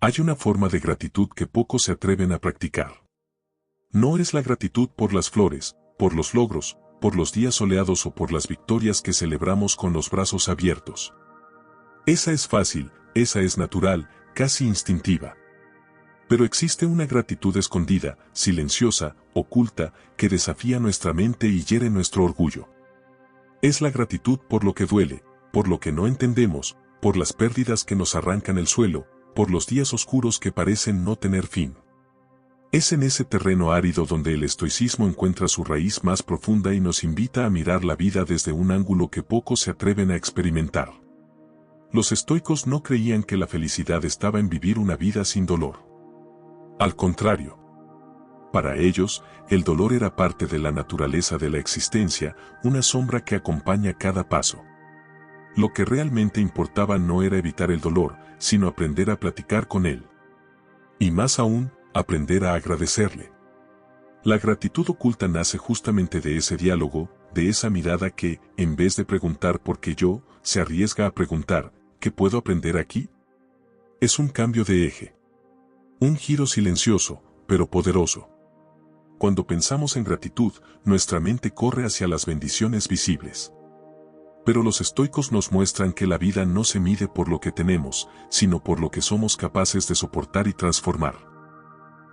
Hay una forma de gratitud que pocos se atreven a practicar. No es la gratitud por las flores, por los logros, por los días soleados o por las victorias que celebramos con los brazos abiertos. Esa es fácil, esa es natural, casi instintiva. Pero existe una gratitud escondida, silenciosa, oculta, que desafía nuestra mente y hiere nuestro orgullo. Es la gratitud por lo que duele, por lo que no entendemos, por las pérdidas que nos arrancan el suelo, por los días oscuros que parecen no tener fin. Es en ese terreno árido donde el estoicismo encuentra su raíz más profunda y nos invita a mirar la vida desde un ángulo que pocos se atreven a experimentar. Los estoicos no creían que la felicidad estaba en vivir una vida sin dolor. Al contrario. Para ellos, el dolor era parte de la naturaleza de la existencia, una sombra que acompaña cada paso. Lo que realmente importaba no era evitar el dolor, sino aprender a platicar con él. Y más aún, aprender a agradecerle. La gratitud oculta nace justamente de ese diálogo, de esa mirada que, en vez de preguntar por qué yo, se arriesga a preguntar, ¿qué puedo aprender aquí? Es un cambio de eje. Un giro silencioso, pero poderoso. Cuando pensamos en gratitud, nuestra mente corre hacia las bendiciones visibles. Pero los estoicos nos muestran que la vida no se mide por lo que tenemos, sino por lo que somos capaces de soportar y transformar.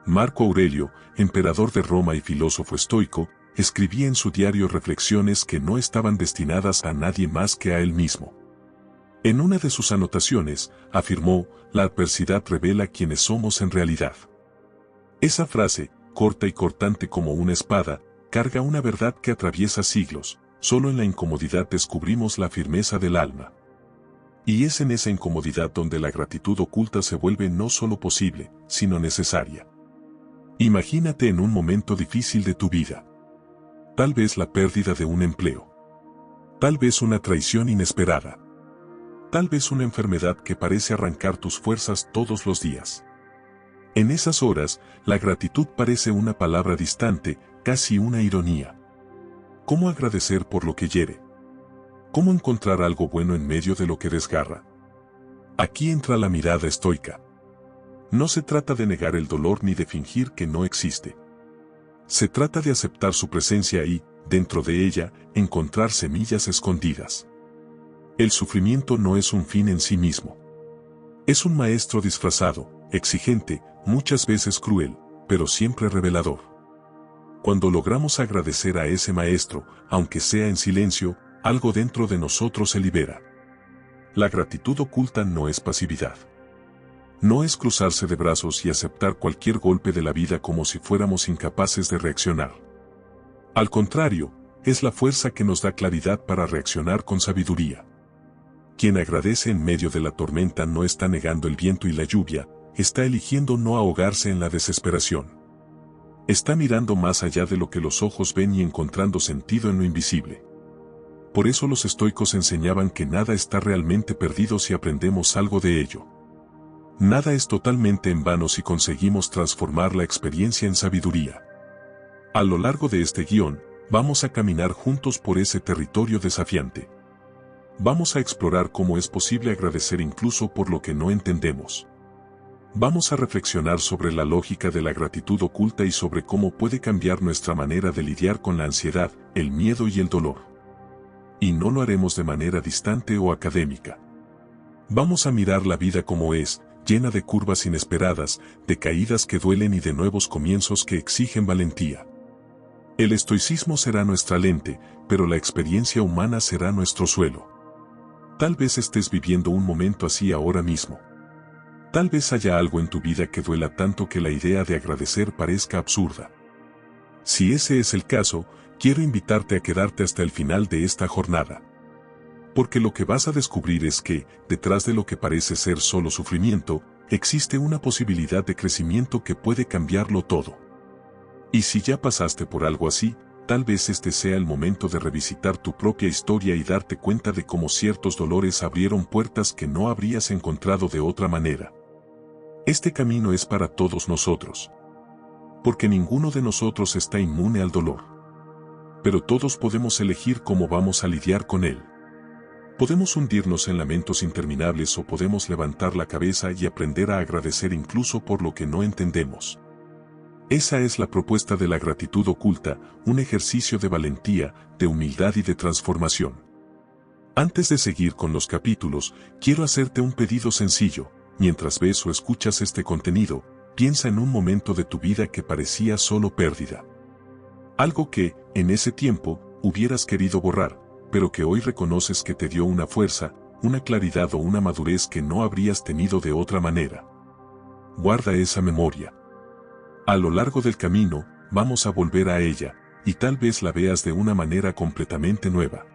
Marco Aurelio, emperador de Roma y filósofo estoico, escribía en su diario reflexiones que no estaban destinadas a nadie más que a él mismo. En una de sus anotaciones, afirmó, la adversidad revela quiénes somos en realidad. Esa frase, corta y cortante como una espada, carga una verdad que atraviesa siglos. Solo en la incomodidad descubrimos la firmeza del alma. Y es en esa incomodidad donde la gratitud oculta se vuelve no solo posible, sino necesaria. Imagínate en un momento difícil de tu vida. Tal vez la pérdida de un empleo. Tal vez una traición inesperada. Tal vez una enfermedad que parece arrancar tus fuerzas todos los días. En esas horas, la gratitud parece una palabra distante, casi una ironía. ¿Cómo agradecer por lo que hiere? ¿Cómo encontrar algo bueno en medio de lo que desgarra? Aquí entra la mirada estoica. No se trata de negar el dolor ni de fingir que no existe. Se trata de aceptar su presencia y, dentro de ella, encontrar semillas escondidas. El sufrimiento no es un fin en sí mismo. Es un maestro disfrazado, exigente, muchas veces cruel, pero siempre revelador. Cuando logramos agradecer a ese maestro, aunque sea en silencio, algo dentro de nosotros se libera. La gratitud oculta no es pasividad. No es cruzarse de brazos y aceptar cualquier golpe de la vida como si fuéramos incapaces de reaccionar. Al contrario, es la fuerza que nos da claridad para reaccionar con sabiduría. Quien agradece en medio de la tormenta no está negando el viento y la lluvia, está eligiendo no ahogarse en la desesperación. Está mirando más allá de lo que los ojos ven y encontrando sentido en lo invisible. Por eso los estoicos enseñaban que nada está realmente perdido si aprendemos algo de ello. Nada es totalmente en vano si conseguimos transformar la experiencia en sabiduría. A lo largo de este guión, vamos a caminar juntos por ese territorio desafiante. Vamos a explorar cómo es posible agradecer incluso por lo que no entendemos. Vamos a reflexionar sobre la lógica de la gratitud oculta y sobre cómo puede cambiar nuestra manera de lidiar con la ansiedad, el miedo y el dolor. Y no lo haremos de manera distante o académica. Vamos a mirar la vida como es, llena de curvas inesperadas, de caídas que duelen y de nuevos comienzos que exigen valentía. El estoicismo será nuestra lente, pero la experiencia humana será nuestro suelo. Tal vez estés viviendo un momento así ahora mismo. Tal vez haya algo en tu vida que duela tanto que la idea de agradecer parezca absurda. Si ese es el caso, quiero invitarte a quedarte hasta el final de esta jornada. Porque lo que vas a descubrir es que, detrás de lo que parece ser solo sufrimiento, existe una posibilidad de crecimiento que puede cambiarlo todo. Y si ya pasaste por algo así, tal vez este sea el momento de revisitar tu propia historia y darte cuenta de cómo ciertos dolores abrieron puertas que no habrías encontrado de otra manera. Este camino es para todos nosotros. Porque ninguno de nosotros está inmune al dolor. Pero todos podemos elegir cómo vamos a lidiar con él. Podemos hundirnos en lamentos interminables o podemos levantar la cabeza y aprender a agradecer incluso por lo que no entendemos. Esa es la propuesta de la gratitud oculta, un ejercicio de valentía, de humildad y de transformación. Antes de seguir con los capítulos, quiero hacerte un pedido sencillo. Mientras ves o escuchas este contenido, piensa en un momento de tu vida que parecía solo pérdida. Algo que, en ese tiempo, hubieras querido borrar, pero que hoy reconoces que te dio una fuerza, una claridad o una madurez que no habrías tenido de otra manera. Guarda esa memoria. A lo largo del camino, vamos a volver a ella, y tal vez la veas de una manera completamente nueva.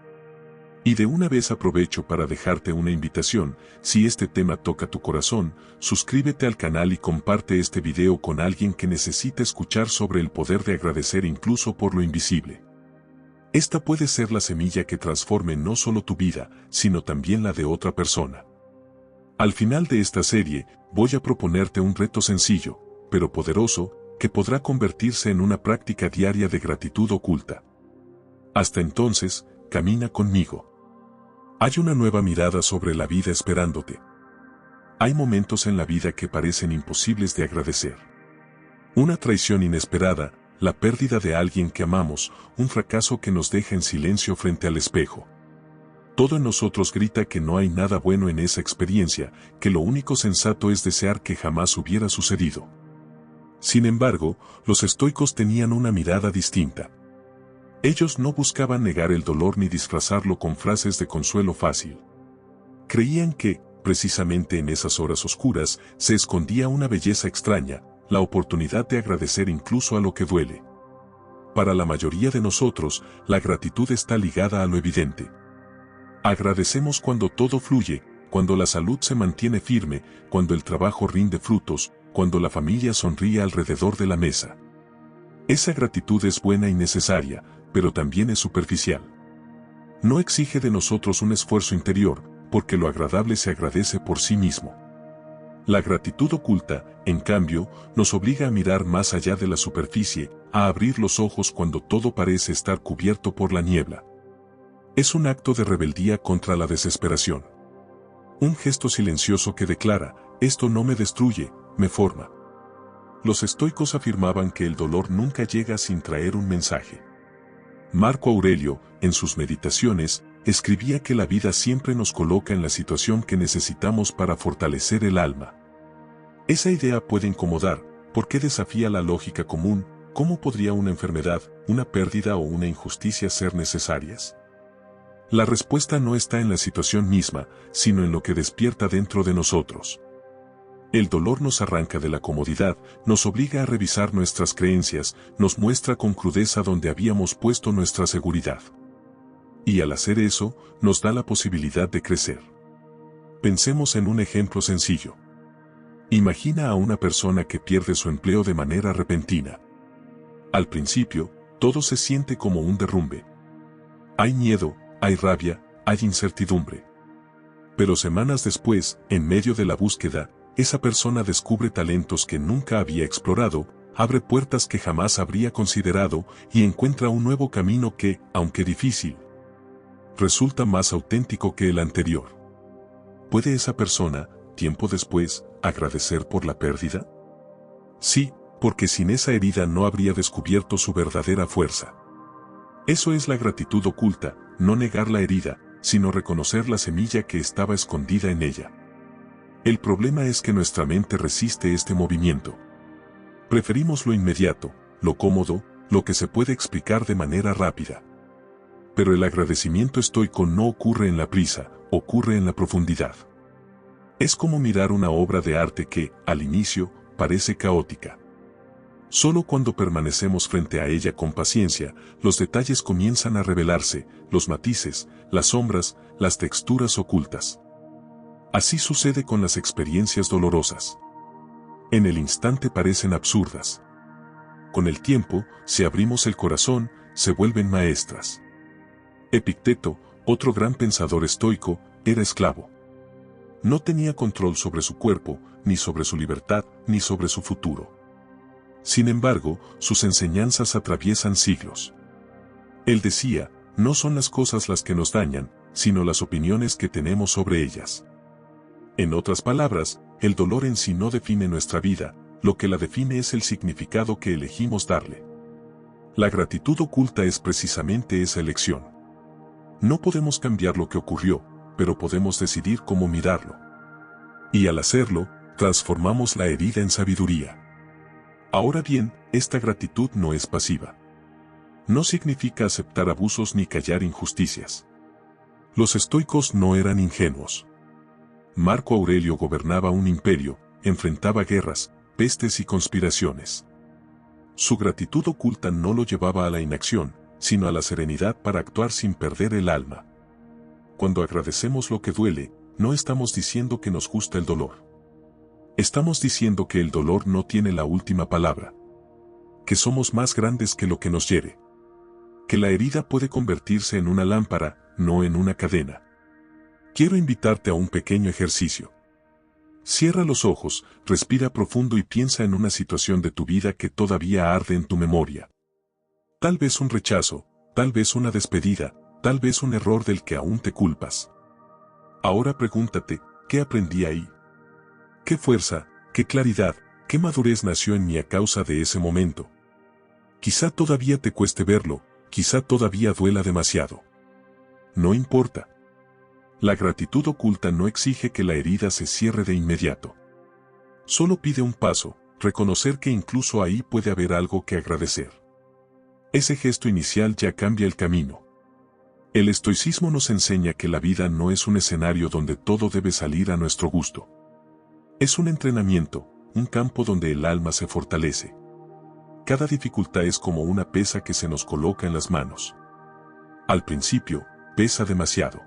Y de una vez aprovecho para dejarte una invitación: si este tema toca tu corazón, suscríbete al canal y comparte este video con alguien que necesite escuchar sobre el poder de agradecer incluso por lo invisible. Esta puede ser la semilla que transforme no solo tu vida, sino también la de otra persona. Al final de esta serie, voy a proponerte un reto sencillo, pero poderoso, que podrá convertirse en una práctica diaria de gratitud oculta. Hasta entonces, camina conmigo. Hay una nueva mirada sobre la vida esperándote. Hay momentos en la vida que parecen imposibles de agradecer. Una traición inesperada, la pérdida de alguien que amamos, un fracaso que nos deja en silencio frente al espejo. Todo en nosotros grita que no hay nada bueno en esa experiencia, que lo único sensato es desear que jamás hubiera sucedido. Sin embargo, los estoicos tenían una mirada distinta. Ellos no buscaban negar el dolor ni disfrazarlo con frases de consuelo fácil. Creían que, precisamente en esas horas oscuras, se escondía una belleza extraña, la oportunidad de agradecer incluso a lo que duele. Para la mayoría de nosotros, la gratitud está ligada a lo evidente. Agradecemos cuando todo fluye, cuando la salud se mantiene firme, cuando el trabajo rinde frutos, cuando la familia sonríe alrededor de la mesa. Esa gratitud es buena y necesaria, pero también es superficial. No exige de nosotros un esfuerzo interior, porque lo agradable se agradece por sí mismo. La gratitud oculta, en cambio, nos obliga a mirar más allá de la superficie, a abrir los ojos cuando todo parece estar cubierto por la niebla. Es un acto de rebeldía contra la desesperación. Un gesto silencioso que declara: esto no me destruye, me forma. Los estoicos afirmaban que el dolor nunca llega sin traer un mensaje. Marco Aurelio, en sus Meditaciones, escribía que la vida siempre nos coloca en la situación que necesitamos para fortalecer el alma. Esa idea puede incomodar, porque desafía la lógica común. ¿Cómo podría una enfermedad, una pérdida o una injusticia ser necesarias? La respuesta no está en la situación misma, sino en lo que despierta dentro de nosotros. El dolor nos arranca de la comodidad, nos obliga a revisar nuestras creencias, nos muestra con crudeza dónde habíamos puesto nuestra seguridad. Y al hacer eso, nos da la posibilidad de crecer. Pensemos en un ejemplo sencillo. Imagina a una persona que pierde su empleo de manera repentina. Al principio, todo se siente como un derrumbe. Hay miedo, hay rabia, hay incertidumbre. Pero semanas después, en medio de la búsqueda, esa persona descubre talentos que nunca había explorado, abre puertas que jamás habría considerado y encuentra un nuevo camino que, aunque difícil, resulta más auténtico que el anterior. ¿Puede esa persona, tiempo después, agradecer por la pérdida? Sí, porque sin esa herida no habría descubierto su verdadera fuerza. Eso es la gratitud oculta, no negar la herida, sino reconocer la semilla que estaba escondida en ella. El problema es que nuestra mente resiste este movimiento. Preferimos lo inmediato, lo cómodo, lo que se puede explicar de manera rápida. Pero el agradecimiento estoico no ocurre en la prisa, ocurre en la profundidad. Es como mirar una obra de arte que, al inicio, parece caótica. Solo cuando permanecemos frente a ella con paciencia, los detalles comienzan a revelarse, los matices, las sombras, las texturas ocultas. Así sucede con las experiencias dolorosas. En el instante parecen absurdas. Con el tiempo, si abrimos el corazón, se vuelven maestras. Epicteto, otro gran pensador estoico, era esclavo. No tenía control sobre su cuerpo, ni sobre su libertad, ni sobre su futuro. Sin embargo, sus enseñanzas atraviesan siglos. Él decía: no son las cosas las que nos dañan, sino las opiniones que tenemos sobre ellas. En otras palabras, el dolor en sí no define nuestra vida, lo que la define es el significado que elegimos darle. La gratitud oculta es precisamente esa elección. No podemos cambiar lo que ocurrió, pero podemos decidir cómo mirarlo. Y al hacerlo, transformamos la herida en sabiduría. Ahora bien, esta gratitud no es pasiva. No significa aceptar abusos ni callar injusticias. Los estoicos no eran ingenuos. Marco Aurelio gobernaba un imperio, enfrentaba guerras, pestes y conspiraciones. Su gratitud oculta no lo llevaba a la inacción, sino a la serenidad para actuar sin perder el alma. Cuando agradecemos lo que duele, no estamos diciendo que nos gusta el dolor. Estamos diciendo que el dolor no tiene la última palabra. Que somos más grandes que lo que nos hiere. Que la herida puede convertirse en una lámpara, no en una cadena. Quiero invitarte a un pequeño ejercicio. Cierra los ojos, respira profundo y piensa en una situación de tu vida que todavía arde en tu memoria. Tal vez un rechazo, tal vez una despedida, tal vez un error del que aún te culpas. Ahora pregúntate, ¿qué aprendí ahí? ¿Qué fuerza, qué claridad, qué madurez nació en mí a causa de ese momento? Quizá todavía te cueste verlo, quizá todavía duela demasiado. No importa. La gratitud oculta no exige que la herida se cierre de inmediato. Solo pide un paso, reconocer que incluso ahí puede haber algo que agradecer. Ese gesto inicial ya cambia el camino. El estoicismo nos enseña que la vida no es un escenario donde todo debe salir a nuestro gusto. Es un entrenamiento, un campo donde el alma se fortalece. Cada dificultad es como una pesa que se nos coloca en las manos. Al principio, pesa demasiado.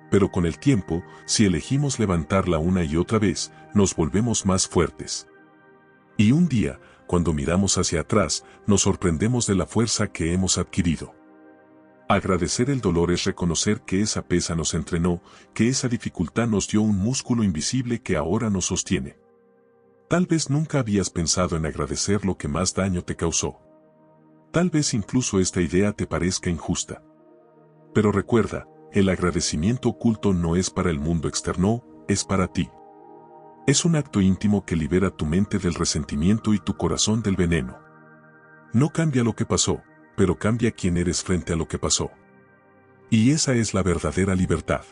Pero con el tiempo, si elegimos levantarla una y otra vez, nos volvemos más fuertes. Y un día, cuando miramos hacia atrás, nos sorprendemos de la fuerza que hemos adquirido. Agradecer el dolor es reconocer que esa pesa nos entrenó, que esa dificultad nos dio un músculo invisible que ahora nos sostiene. Tal vez nunca habías pensado en agradecer lo que más daño te causó. Tal vez incluso esta idea te parezca injusta. Pero recuerda, el agradecimiento oculto no es para el mundo externo, es para ti. Es un acto íntimo que libera tu mente del resentimiento y tu corazón del veneno. No cambia lo que pasó, pero cambia quién eres frente a lo que pasó. Y esa es la verdadera libertad.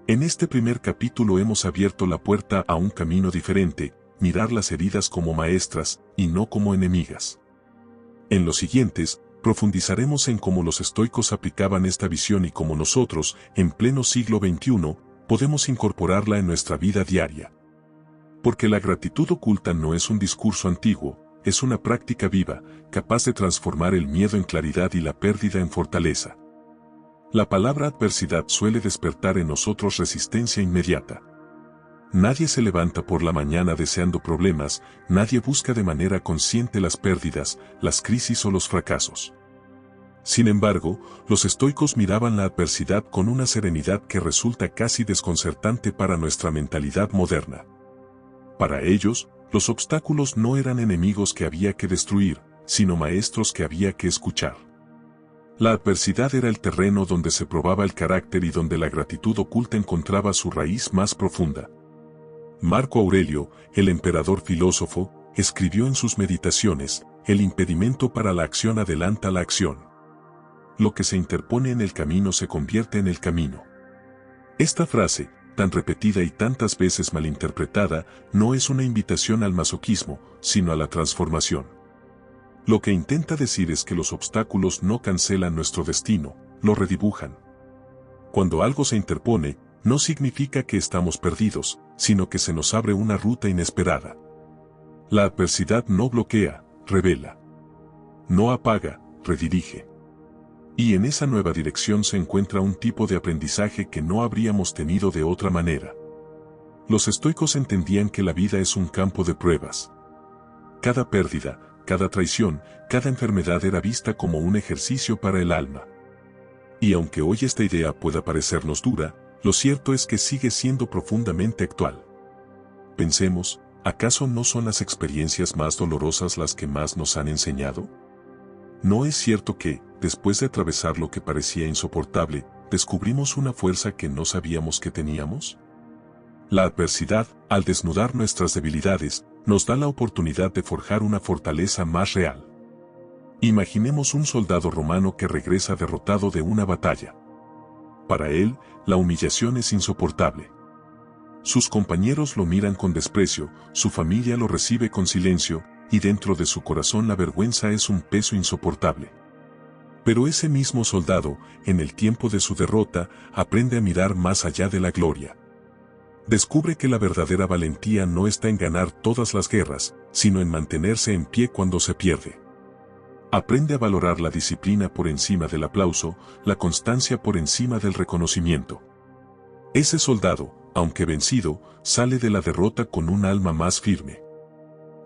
En este primer capítulo hemos abierto la puerta a un camino diferente, mirar las heridas como maestras, y no como enemigas. En los siguientes, profundizaremos en cómo los estoicos aplicaban esta visión y cómo nosotros, en pleno siglo XXI, podemos incorporarla en nuestra vida diaria. Porque la gratitud oculta no es un discurso antiguo, es una práctica viva, capaz de transformar el miedo en claridad y la pérdida en fortaleza. La palabra adversidad suele despertar en nosotros resistencia inmediata. Nadie se levanta por la mañana deseando problemas, nadie busca de manera consciente las pérdidas, las crisis o los fracasos. Sin embargo, los estoicos miraban la adversidad con una serenidad que resulta casi desconcertante para nuestra mentalidad moderna. Para ellos, los obstáculos no eran enemigos que había que destruir, sino maestros que había que escuchar. La adversidad era el terreno donde se probaba el carácter y donde la gratitud oculta encontraba su raíz más profunda. Marco Aurelio, el emperador filósofo, escribió en sus meditaciones, el impedimento para la acción adelanta la acción. Lo que se interpone en el camino se convierte en el camino. Esta frase, tan repetida y tantas veces malinterpretada, no es una invitación al masoquismo, sino a la transformación. Lo que intenta decir es que los obstáculos no cancelan nuestro destino, lo redibujan. Cuando algo se interpone, no significa que estamos perdidos, sino que se nos abre una ruta inesperada. La adversidad no bloquea, revela. No apaga, redirige. Y en esa nueva dirección se encuentra un tipo de aprendizaje que no habríamos tenido de otra manera. Los estoicos entendían que la vida es un campo de pruebas. Cada pérdida, cada traición, cada enfermedad era vista como un ejercicio para el alma. Y aunque hoy esta idea pueda parecernos dura, lo cierto es que sigue siendo profundamente actual. Pensemos, ¿acaso no son las experiencias más dolorosas las que más nos han enseñado? ¿No es cierto que, después de atravesar lo que parecía insoportable, ¿descubrimos una fuerza que no sabíamos que teníamos? La adversidad, al desnudar nuestras debilidades, nos da la oportunidad de forjar una fortaleza más real. Imaginemos un soldado romano que regresa derrotado de una batalla. Para él, la humillación es insoportable. Sus compañeros lo miran con desprecio, su familia lo recibe con silencio, y dentro de su corazón la vergüenza es un peso insoportable. Pero ese mismo soldado, en el tiempo de su derrota, aprende a mirar más allá de la gloria. Descubre que la verdadera valentía no está en ganar todas las guerras, sino en mantenerse en pie cuando se pierde. Aprende a valorar la disciplina por encima del aplauso, la constancia por encima del reconocimiento. Ese soldado, aunque vencido, sale de la derrota con un alma más firme.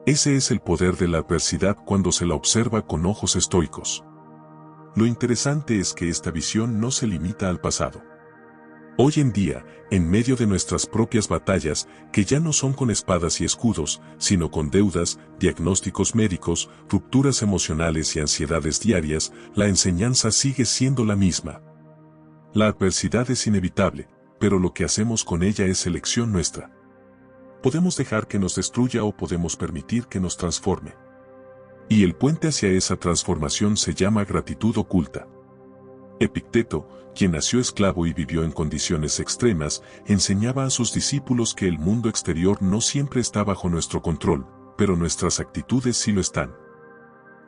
Ese es el poder de la adversidad cuando se la observa con ojos estoicos. Lo interesante es que esta visión no se limita al pasado. Hoy en día, en medio de nuestras propias batallas, que ya no son con espadas y escudos, sino con deudas, diagnósticos médicos, rupturas emocionales y ansiedades diarias, la enseñanza sigue siendo la misma. La adversidad es inevitable, pero lo que hacemos con ella es elección nuestra. Podemos dejar que nos destruya o podemos permitir que nos transforme. Y el puente hacia esa transformación se llama gratitud oculta. Epicteto, quien nació esclavo y vivió en condiciones extremas, enseñaba a sus discípulos que el mundo exterior no siempre está bajo nuestro control, pero nuestras actitudes sí lo están.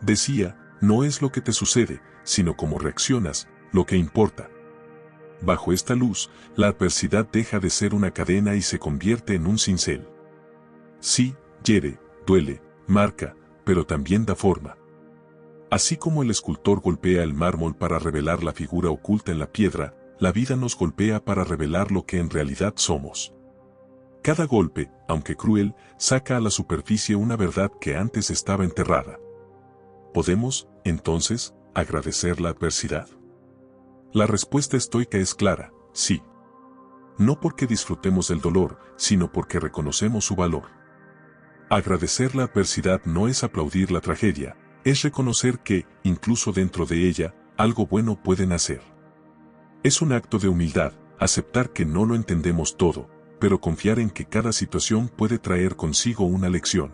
Decía, no es lo que te sucede, sino cómo reaccionas, lo que importa. Bajo esta luz, la adversidad deja de ser una cadena y se convierte en un cincel. Sí, hiere, duele, marca, pero también da forma. Así como el escultor golpea el mármol para revelar la figura oculta en la piedra, la vida nos golpea para revelar lo que en realidad somos. Cada golpe, aunque cruel, saca a la superficie una verdad que antes estaba enterrada. ¿Podemos, entonces, agradecer la adversidad? La respuesta estoica es clara, sí. No porque disfrutemos del dolor, sino porque reconocemos su valor. Agradecer la adversidad no es aplaudir la tragedia, es reconocer que, incluso dentro de ella, algo bueno puede nacer. Es un acto de humildad, aceptar que no lo entendemos todo, pero confiar en que cada situación puede traer consigo una lección.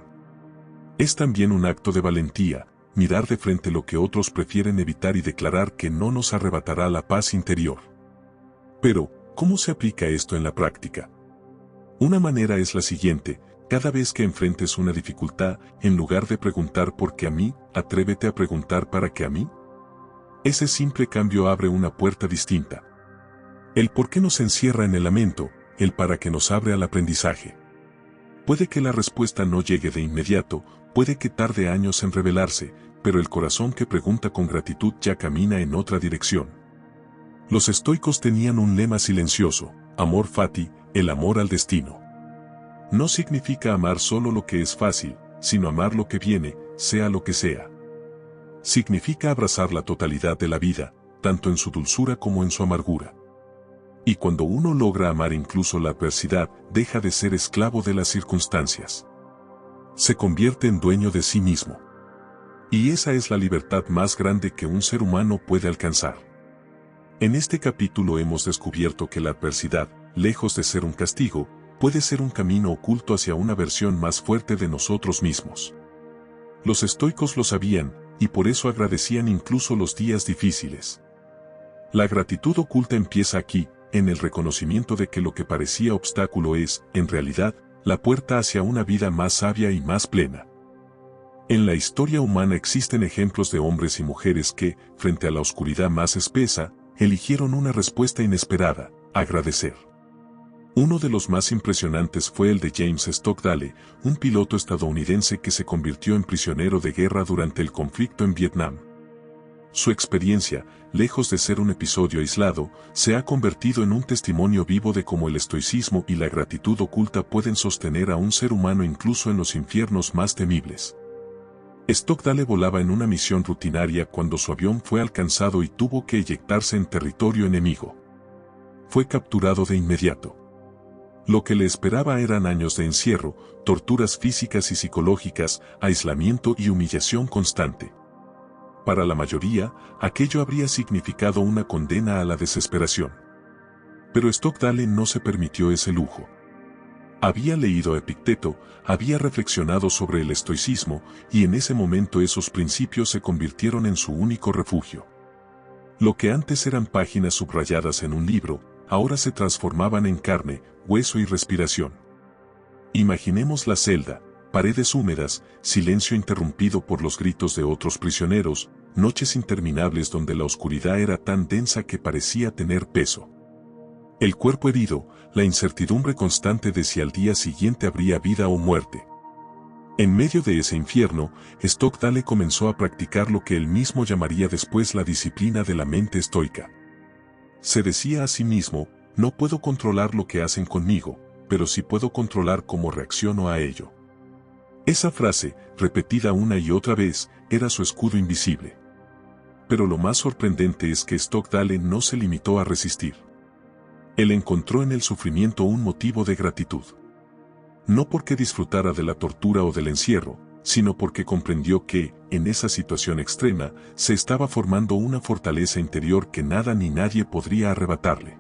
Es también un acto de valentía, mirar de frente lo que otros prefieren evitar y declarar que no nos arrebatará la paz interior. Pero, ¿cómo se aplica esto en la práctica? Una manera es la siguiente: cada vez que enfrentes una dificultad, en lugar de preguntar ¿por qué a mí?, atrévete a preguntar ¿para qué a mí? Ese simple cambio abre una puerta distinta. El por qué nos encierra en el lamento, el para qué nos abre al aprendizaje. Puede que la respuesta no llegue de inmediato, puede que tarde años en revelarse, pero el corazón que pregunta con gratitud ya camina en otra dirección. Los estoicos tenían un lema silencioso: amor fati, el amor al destino. No significa amar solo lo que es fácil, sino amar lo que viene, sea lo que sea. Significa abrazar la totalidad de la vida, tanto en su dulzura como en su amargura. Y cuando uno logra amar incluso la adversidad, deja de ser esclavo de las circunstancias. Se convierte en dueño de sí mismo. Y esa es la libertad más grande que un ser humano puede alcanzar. En este capítulo hemos descubierto que la adversidad, lejos de ser un castigo, puede ser un camino oculto hacia una versión más fuerte de nosotros mismos. Los estoicos lo sabían, y por eso agradecían incluso los días difíciles. La gratitud oculta empieza aquí, en el reconocimiento de que lo que parecía obstáculo es, en realidad, la puerta hacia una vida más sabia y más plena. En la historia humana existen ejemplos de hombres y mujeres que, frente a la oscuridad más espesa, eligieron una respuesta inesperada: agradecer. Uno de los más impresionantes fue el de James Stockdale, un piloto estadounidense que se convirtió en prisionero de guerra durante el conflicto en Vietnam. Su experiencia, lejos de ser un episodio aislado, se ha convertido en un testimonio vivo de cómo el estoicismo y la gratitud oculta pueden sostener a un ser humano incluso en los infiernos más temibles. Stockdale volaba en una misión rutinaria cuando su avión fue alcanzado y tuvo que eyectarse en territorio enemigo. Fue capturado de inmediato. Lo que le esperaba eran años de encierro, torturas físicas y psicológicas, aislamiento y humillación constante. Para la mayoría, aquello habría significado una condena a la desesperación. Pero Stockdale no se permitió ese lujo. Había leído a Epicteto, había reflexionado sobre el estoicismo, y en ese momento esos principios se convirtieron en su único refugio. Lo que antes eran páginas subrayadas en un libro, ahora se transformaban en carne, hueso y respiración. Imaginemos la celda, paredes húmedas, silencio interrumpido por los gritos de otros prisioneros, noches interminables donde la oscuridad era tan densa que parecía tener peso. El cuerpo herido, la incertidumbre constante de si al día siguiente habría vida o muerte. En medio de ese infierno, Stockdale comenzó a practicar lo que él mismo llamaría después la disciplina de la mente estoica. Se decía a sí mismo, no puedo controlar lo que hacen conmigo, pero sí puedo controlar cómo reacciono a ello. Esa frase, repetida una y otra vez, era su escudo invisible. Pero lo más sorprendente es que Stockdale no se limitó a resistir. Él encontró en el sufrimiento un motivo de gratitud. No porque disfrutara de la tortura o del encierro, sino porque comprendió que, en esa situación extrema, se estaba formando una fortaleza interior que nada ni nadie podría arrebatarle.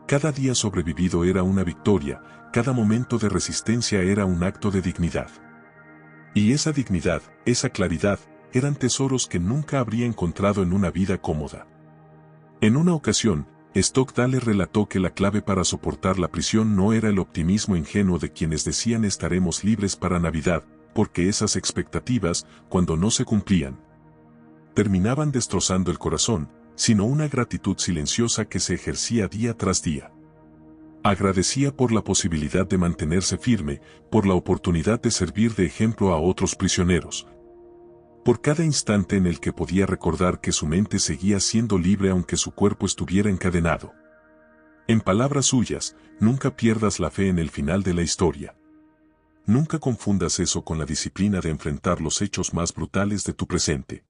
Cada día sobrevivido era una victoria, cada momento de resistencia era un acto de dignidad. Y esa dignidad, esa claridad, eran tesoros que nunca habría encontrado en una vida cómoda. En una ocasión, Stockdale relató que la clave para soportar la prisión no era el optimismo ingenuo de quienes decían estaremos libres para Navidad, porque esas expectativas, cuando no se cumplían, terminaban destrozando el corazón, sino una gratitud silenciosa que se ejercía día tras día. Agradecía por la posibilidad de mantenerse firme, por la oportunidad de servir de ejemplo a otros prisioneros, por cada instante en el que podía recordar que su mente seguía siendo libre aunque su cuerpo estuviera encadenado. En palabras suyas, nunca pierdas la fe en el final de la historia. Nunca confundas eso con la disciplina de enfrentar los hechos más brutales de tu presente.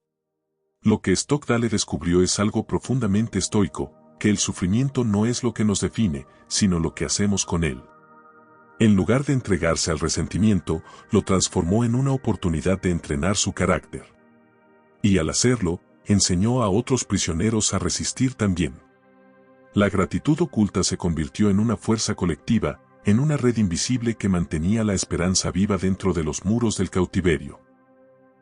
Lo que Stockdale descubrió es algo profundamente estoico, que el sufrimiento no es lo que nos define, sino lo que hacemos con él. En lugar de entregarse al resentimiento, lo transformó en una oportunidad de entrenar su carácter. Y al hacerlo, enseñó a otros prisioneros a resistir también. La gratitud oculta se convirtió en una fuerza colectiva, en una red invisible que mantenía la esperanza viva dentro de los muros del cautiverio.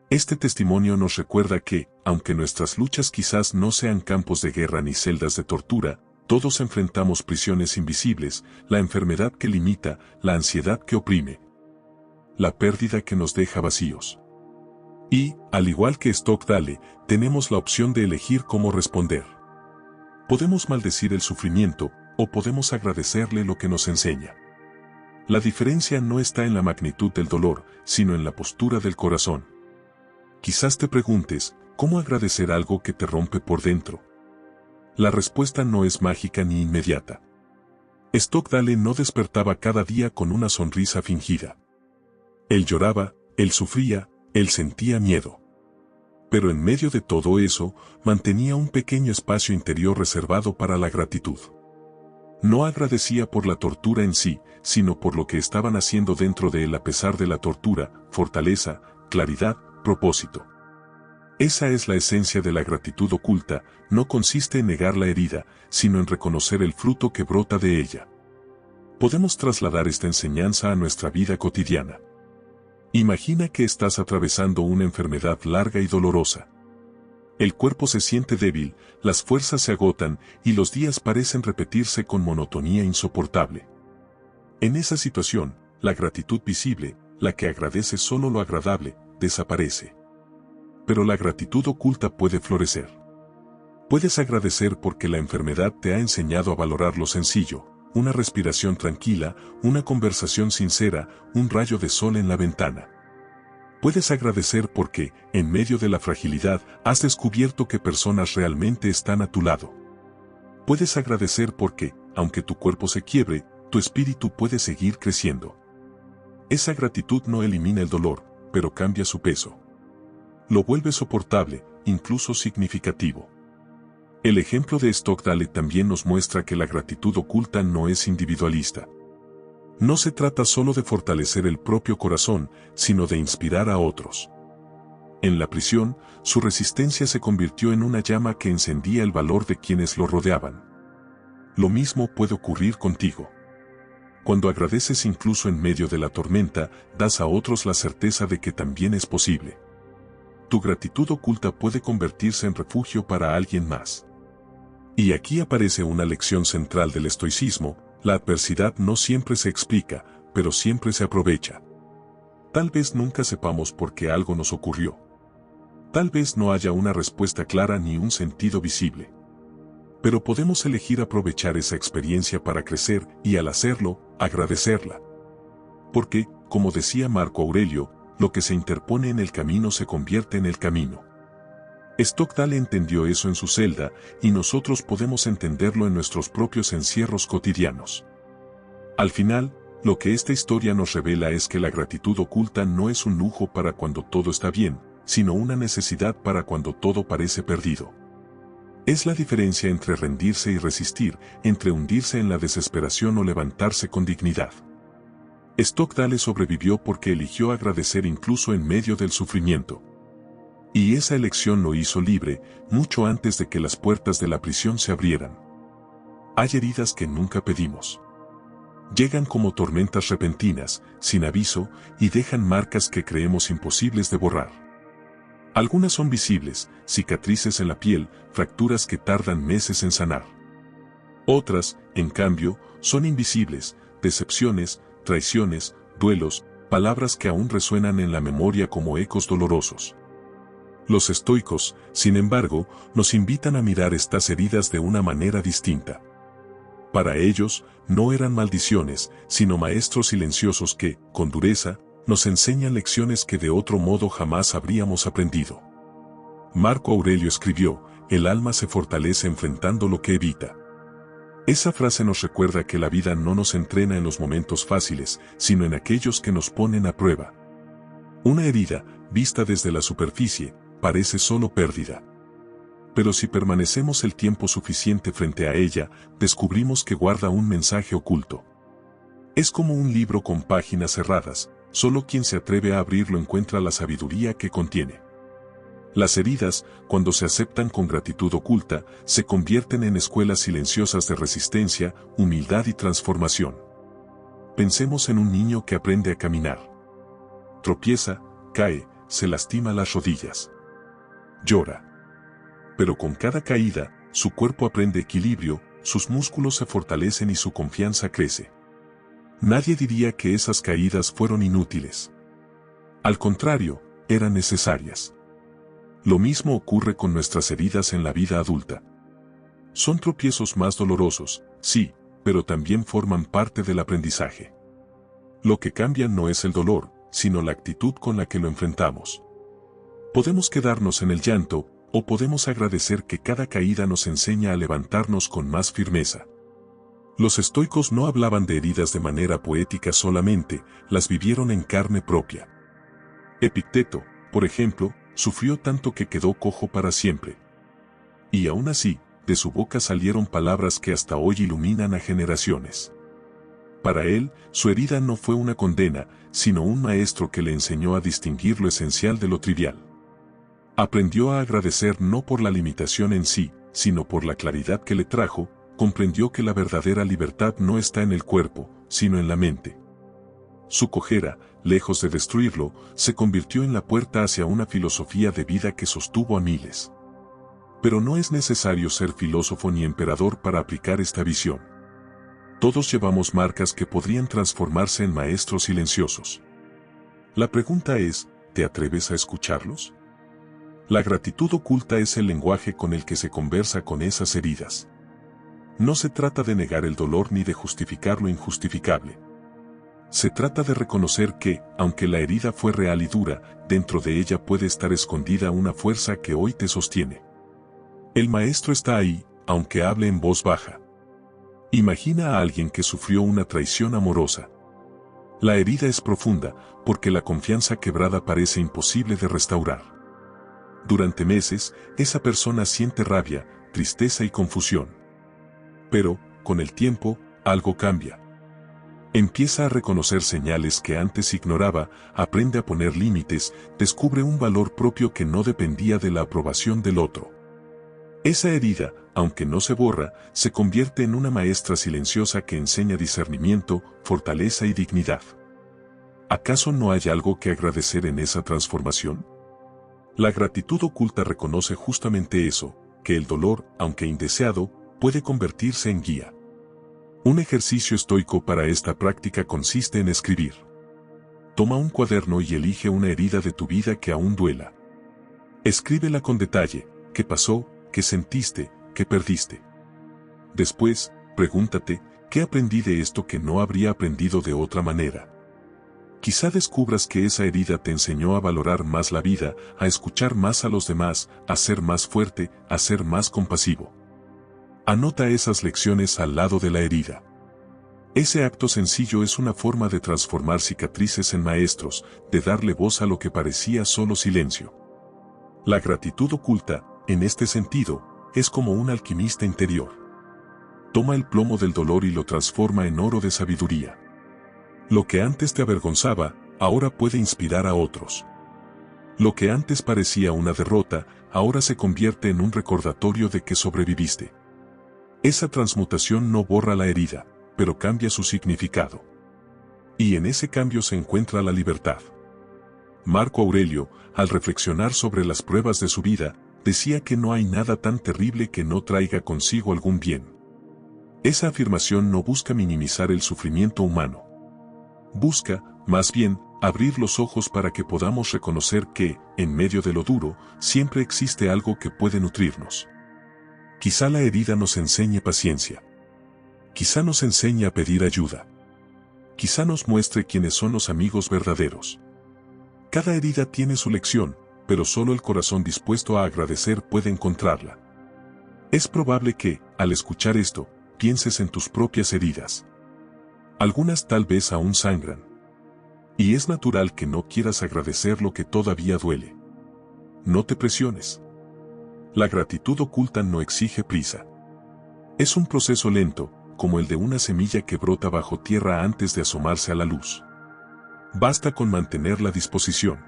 Este testimonio nos recuerda que, aunque nuestras luchas quizás no sean campos de guerra ni celdas de tortura, todos enfrentamos prisiones invisibles, la enfermedad que limita, la ansiedad que oprime, la pérdida que nos deja vacíos. Y, al igual que Stockdale, tenemos la opción de elegir cómo responder. Podemos maldecir el sufrimiento, o podemos agradecerle lo que nos enseña. La diferencia no está en la magnitud del dolor, sino en la postura del corazón. Quizás te preguntes, ¿cómo agradecer algo que te rompe por dentro? La respuesta no es mágica ni inmediata. Stockdale no despertaba cada día con una sonrisa fingida. Él lloraba, él sufría, él sentía miedo. Pero en medio de todo eso, mantenía un pequeño espacio interior reservado para la gratitud. No agradecía por la tortura en sí, sino por lo que estaban haciendo dentro de él a pesar de la tortura, fortaleza, claridad, propósito. Esa es la esencia de la gratitud oculta, no consiste en negar la herida, sino en reconocer el fruto que brota de ella. Podemos trasladar esta enseñanza a nuestra vida cotidiana. Imagina que estás atravesando una enfermedad larga y dolorosa. El cuerpo se siente débil, las fuerzas se agotan y los días parecen repetirse con monotonía insoportable. En esa situación, la gratitud visible, la que agradece solo lo agradable, desaparece. Pero la gratitud oculta puede florecer. Puedes agradecer porque la enfermedad te ha enseñado a valorar lo sencillo, una respiración tranquila, una conversación sincera, un rayo de sol en la ventana. Puedes agradecer porque, en medio de la fragilidad, has descubierto que personas realmente están a tu lado. Puedes agradecer porque, aunque tu cuerpo se quiebre, tu espíritu puede seguir creciendo. Esa gratitud no elimina el dolor, pero cambia su peso. Lo vuelve soportable, incluso significativo. El ejemplo de Stockdale también nos muestra que la gratitud oculta no es individualista. No se trata solo de fortalecer el propio corazón, sino de inspirar a otros. En la prisión, su resistencia se convirtió en una llama que encendía el valor de quienes lo rodeaban. Lo mismo puede ocurrir contigo. Cuando agradeces incluso en medio de la tormenta, das a otros la certeza de que también es posible. Tu gratitud oculta puede convertirse en refugio para alguien más. Y aquí aparece una lección central del estoicismo: la adversidad no siempre se explica, pero siempre se aprovecha. Tal vez nunca sepamos por qué algo nos ocurrió. Tal vez no haya una respuesta clara ni un sentido visible. Pero podemos elegir aprovechar esa experiencia para crecer y, al hacerlo, agradecerla. Porque, como decía Marco Aurelio, lo que se interpone en el camino se convierte en el camino. Stockdale entendió eso en su celda, y nosotros podemos entenderlo en nuestros propios encierros cotidianos. Al final, lo que esta historia nos revela es que la gratitud oculta no es un lujo para cuando todo está bien, sino una necesidad para cuando todo parece perdido. Es la diferencia entre rendirse y resistir, entre hundirse en la desesperación o levantarse con dignidad. Stockdale sobrevivió porque eligió agradecer incluso en medio del sufrimiento. Y esa elección lo hizo libre, mucho antes de que las puertas de la prisión se abrieran. Hay heridas que nunca pedimos. Llegan como tormentas repentinas, sin aviso, y dejan marcas que creemos imposibles de borrar. Algunas son visibles, cicatrices en la piel, fracturas que tardan meses en sanar. Otras, en cambio, son invisibles, decepciones, traiciones, duelos, palabras que aún resuenan en la memoria como ecos dolorosos. Los estoicos, sin embargo, nos invitan a mirar estas heridas de una manera distinta. Para ellos, no eran maldiciones, sino maestros silenciosos que, con dureza, nos enseñan lecciones que de otro modo jamás habríamos aprendido. Marco Aurelio escribió: el alma se fortalece enfrentando lo que evita. Esa frase nos recuerda que la vida no nos entrena en los momentos fáciles, sino en aquellos que nos ponen a prueba. Una herida, vista desde la superficie, parece solo pérdida. Pero si permanecemos el tiempo suficiente frente a ella, descubrimos que guarda un mensaje oculto. Es como un libro con páginas cerradas, solo quien se atreve a abrirlo encuentra la sabiduría que contiene. Las heridas, cuando se aceptan con gratitud oculta, se convierten en escuelas silenciosas de resistencia, humildad y transformación. Pensemos en un niño que aprende a caminar. Tropieza, cae, se lastima las rodillas. Llora. Pero con cada caída, su cuerpo aprende equilibrio, sus músculos se fortalecen y su confianza crece. Nadie diría que esas caídas fueron inútiles. Al contrario, eran necesarias. Lo mismo ocurre con nuestras heridas en la vida adulta. Son tropiezos más dolorosos, sí, pero también forman parte del aprendizaje. Lo que cambia no es el dolor, sino la actitud con la que lo enfrentamos. Podemos quedarnos en el llanto, o podemos agradecer que cada caída nos enseña a levantarnos con más firmeza. Los estoicos no hablaban de heridas de manera poética solamente, las vivieron en carne propia. Epicteto, por ejemplo, sufrió tanto que quedó cojo para siempre. Y aún así, de su boca salieron palabras que hasta hoy iluminan a generaciones. Para él, su herida no fue una condena, sino un maestro que le enseñó a distinguir lo esencial de lo trivial. Aprendió a agradecer no por la limitación en sí, sino por la claridad que le trajo. Comprendió que la verdadera libertad no está en el cuerpo, sino en la mente. Su cojera, lejos de destruirlo, se convirtió en la puerta hacia una filosofía de vida que sostuvo a miles. Pero no es necesario ser filósofo ni emperador para aplicar esta visión. Todos llevamos marcas que podrían transformarse en maestros silenciosos. La pregunta es, ¿te atreves a escucharlos? La gratitud oculta es el lenguaje con el que se conversa con esas heridas. No se trata de negar el dolor ni de justificar lo injustificable. Se trata de reconocer que, aunque la herida fue real y dura, dentro de ella puede estar escondida una fuerza que hoy te sostiene. El maestro está ahí, aunque hable en voz baja. Imagina a alguien que sufrió una traición amorosa. La herida es profunda, porque la confianza quebrada parece imposible de restaurar. Durante meses, esa persona siente rabia, tristeza y confusión. Pero, con el tiempo, algo cambia. Empieza a reconocer señales que antes ignoraba, aprende a poner límites, descubre un valor propio que no dependía de la aprobación del otro. Esa herida, aunque no se borra, se convierte en una maestra silenciosa que enseña discernimiento, fortaleza y dignidad. ¿Acaso no hay algo que agradecer en esa transformación? La gratitud oculta reconoce justamente eso, que el dolor, aunque indeseado, puede convertirse en guía. Un ejercicio estoico para esta práctica consiste en escribir. Toma un cuaderno y elige una herida de tu vida que aún duela. Escríbela con detalle, qué pasó, qué sentiste, qué perdiste. Después, pregúntate, ¿qué aprendí de esto que no habría aprendido de otra manera? Quizá descubras que esa herida te enseñó a valorar más la vida, a escuchar más a los demás, a ser más fuerte, a ser más compasivo. Anota esas lecciones al lado de la herida. Ese acto sencillo es una forma de transformar cicatrices en maestros, de darle voz a lo que parecía solo silencio. La gratitud oculta, en este sentido, es como un alquimista interior. Toma el plomo del dolor y lo transforma en oro de sabiduría. Lo que antes te avergonzaba, ahora puede inspirar a otros. Lo que antes parecía una derrota, ahora se convierte en un recordatorio de que sobreviviste. Esa transmutación no borra la herida, pero cambia su significado. Y en ese cambio se encuentra la libertad. Marco Aurelio, al reflexionar sobre las pruebas de su vida, decía que no hay nada tan terrible que no traiga consigo algún bien. Esa afirmación no busca minimizar el sufrimiento humano. Busca, más bien, abrir los ojos para que podamos reconocer que, en medio de lo duro, siempre existe algo que puede nutrirnos. Quizá la herida nos enseñe paciencia. Quizá nos enseñe a pedir ayuda. Quizá nos muestre quiénes son los amigos verdaderos. Cada herida tiene su lección, pero solo el corazón dispuesto a agradecer puede encontrarla. Es probable que, al escuchar esto, pienses en tus propias heridas. Algunas tal vez aún sangran. Y es natural que no quieras agradecer lo que todavía duele. No te presiones. La gratitud oculta no exige prisa. Es un proceso lento, como el de una semilla que brota bajo tierra antes de asomarse a la luz. Basta con mantener la disposición.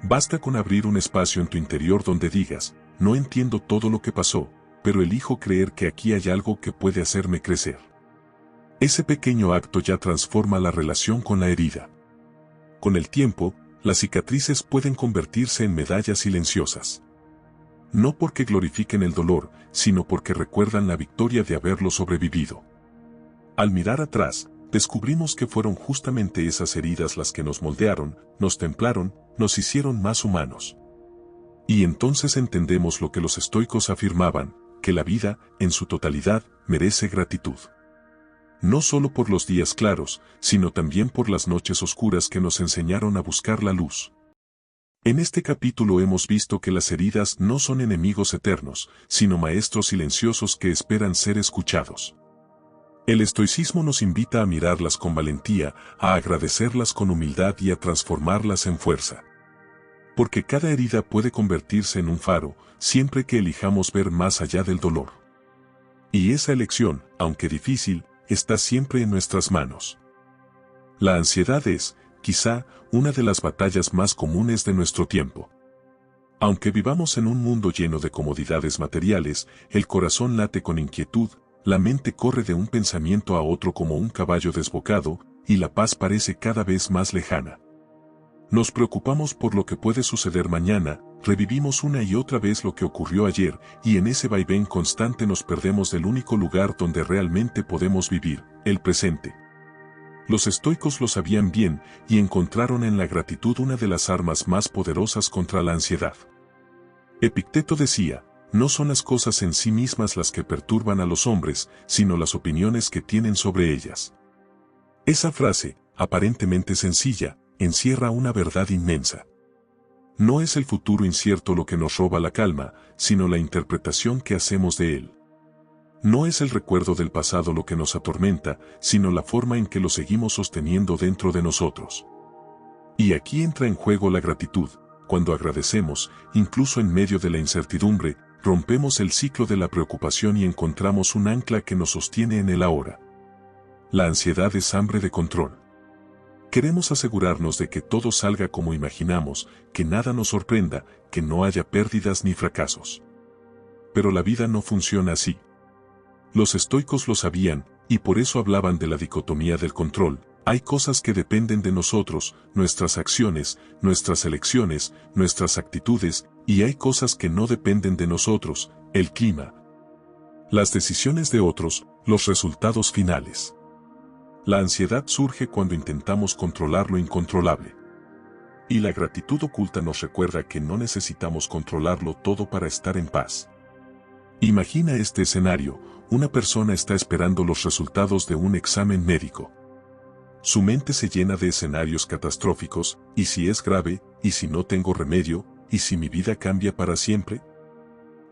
Basta con abrir un espacio en tu interior donde digas, no entiendo todo lo que pasó, pero elijo creer que aquí hay algo que puede hacerme crecer. Ese pequeño acto ya transforma la relación con la herida. Con el tiempo, las cicatrices pueden convertirse en medallas silenciosas. No porque glorifiquen el dolor, sino porque recuerdan la victoria de haberlo sobrevivido. Al mirar atrás, descubrimos que fueron justamente esas heridas las que nos moldearon, nos templaron, nos hicieron más humanos. Y entonces entendemos lo que los estoicos afirmaban, que la vida, en su totalidad, merece gratitud. No solo por los días claros, sino también por las noches oscuras que nos enseñaron a buscar la luz. En este capítulo hemos visto que las heridas no son enemigos eternos, sino maestros silenciosos que esperan ser escuchados. El estoicismo nos invita a mirarlas con valentía, a agradecerlas con humildad y a transformarlas en fuerza. Porque cada herida puede convertirse en un faro, siempre que elijamos ver más allá del dolor. Y esa elección, aunque difícil, está siempre en nuestras manos. La ansiedad es, quizá, una de las batallas más comunes de nuestro tiempo. Aunque vivamos en un mundo lleno de comodidades materiales, el corazón late con inquietud, la mente corre de un pensamiento a otro como un caballo desbocado, y la paz parece cada vez más lejana. Nos preocupamos por lo que puede suceder mañana, revivimos una y otra vez lo que ocurrió ayer, y en ese vaivén constante nos perdemos del único lugar donde realmente podemos vivir, el presente. Los estoicos lo sabían bien, y encontraron en la gratitud una de las armas más poderosas contra la ansiedad. Epicteto decía, no son las cosas en sí mismas las que perturban a los hombres, sino las opiniones que tienen sobre ellas. Esa frase, aparentemente sencilla, encierra una verdad inmensa. No es el futuro incierto lo que nos roba la calma, sino la interpretación que hacemos de él. No es el recuerdo del pasado lo que nos atormenta, sino la forma en que lo seguimos sosteniendo dentro de nosotros. Y aquí entra en juego la gratitud. Cuando agradecemos, incluso en medio de la incertidumbre, rompemos el ciclo de la preocupación y encontramos un ancla que nos sostiene en el ahora. La ansiedad es hambre de control. Queremos asegurarnos de que todo salga como imaginamos, que nada nos sorprenda, que no haya pérdidas ni fracasos. Pero la vida no funciona así. Los estoicos lo sabían, y por eso hablaban de la dicotomía del control. Hay cosas que dependen de nosotros, nuestras acciones, nuestras elecciones, nuestras actitudes, y hay cosas que no dependen de nosotros, el clima, las decisiones de otros, los resultados finales. La ansiedad surge cuando intentamos controlar lo incontrolable. Y la gratitud oculta nos recuerda que no necesitamos controlarlo todo para estar en paz. Imagina este escenario: una persona está esperando los resultados de un examen médico. Su mente se llena de escenarios catastróficos: ¿y si es grave? ¿Y si no tengo remedio? ¿Y si mi vida cambia para siempre?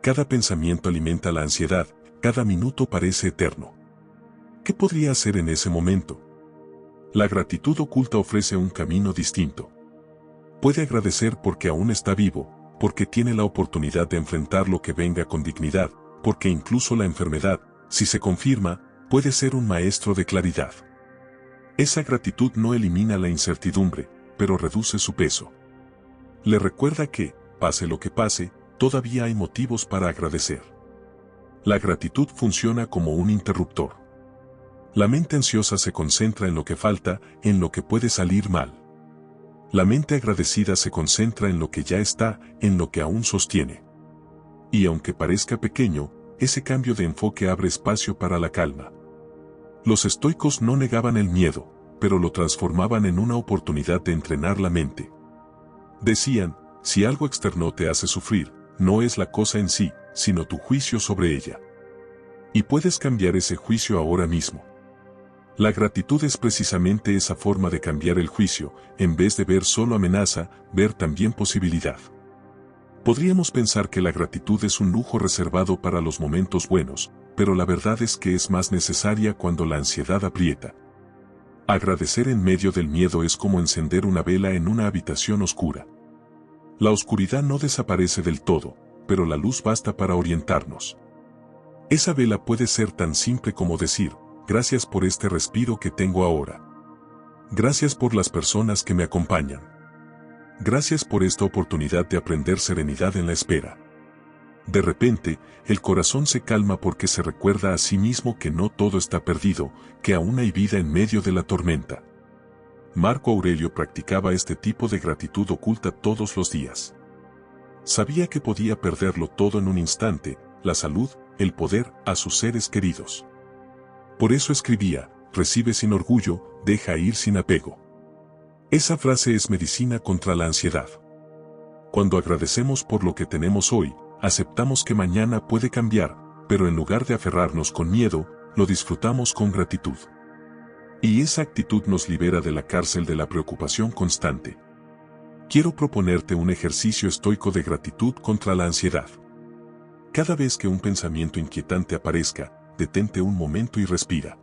Cada pensamiento alimenta la ansiedad, cada minuto parece eterno. ¿Qué podría hacer en ese momento? La gratitud oculta ofrece un camino distinto. Puede agradecer porque aún está vivo, porque tiene la oportunidad de enfrentar lo que venga con dignidad, porque incluso la enfermedad, si se confirma, puede ser un maestro de claridad. Esa gratitud no elimina la incertidumbre, pero reduce su peso. Le recuerda que, pase lo que pase, todavía hay motivos para agradecer. La gratitud funciona como un interruptor. La mente ansiosa se concentra en lo que falta, en lo que puede salir mal. La mente agradecida se concentra en lo que ya está, en lo que aún sostiene. Y aunque parezca pequeño, ese cambio de enfoque abre espacio para la calma. Los estoicos no negaban el miedo, pero lo transformaban en una oportunidad de entrenar la mente. Decían: si algo externo te hace sufrir, no es la cosa en sí, sino tu juicio sobre ella. Y puedes cambiar ese juicio ahora mismo. La gratitud es precisamente esa forma de cambiar el juicio: en vez de ver solo amenaza, ver también posibilidad. Podríamos pensar que la gratitud es un lujo reservado para los momentos buenos, pero la verdad es que es más necesaria cuando la ansiedad aprieta. Agradecer en medio del miedo es como encender una vela en una habitación oscura. La oscuridad no desaparece del todo, pero la luz basta para orientarnos. Esa vela puede ser tan simple como decir: gracias por este respiro que tengo ahora. Gracias por las personas que me acompañan. Gracias por esta oportunidad de aprender serenidad en la espera. De repente, el corazón se calma porque se recuerda a sí mismo que no todo está perdido, que aún hay vida en medio de la tormenta. Marco Aurelio practicaba este tipo de gratitud oculta todos los días. Sabía que podía perderlo todo en un instante: la salud, el poder, a sus seres queridos. Por eso escribía: recibe sin orgullo, deja ir sin apego. Esa frase es medicina contra la ansiedad. Cuando agradecemos por lo que tenemos hoy, aceptamos que mañana puede cambiar, pero en lugar de aferrarnos con miedo, lo disfrutamos con gratitud. Y esa actitud nos libera de la cárcel de la preocupación constante. Quiero proponerte un ejercicio estoico de gratitud contra la ansiedad. Cada vez que un pensamiento inquietante aparezca, detente un momento y respira.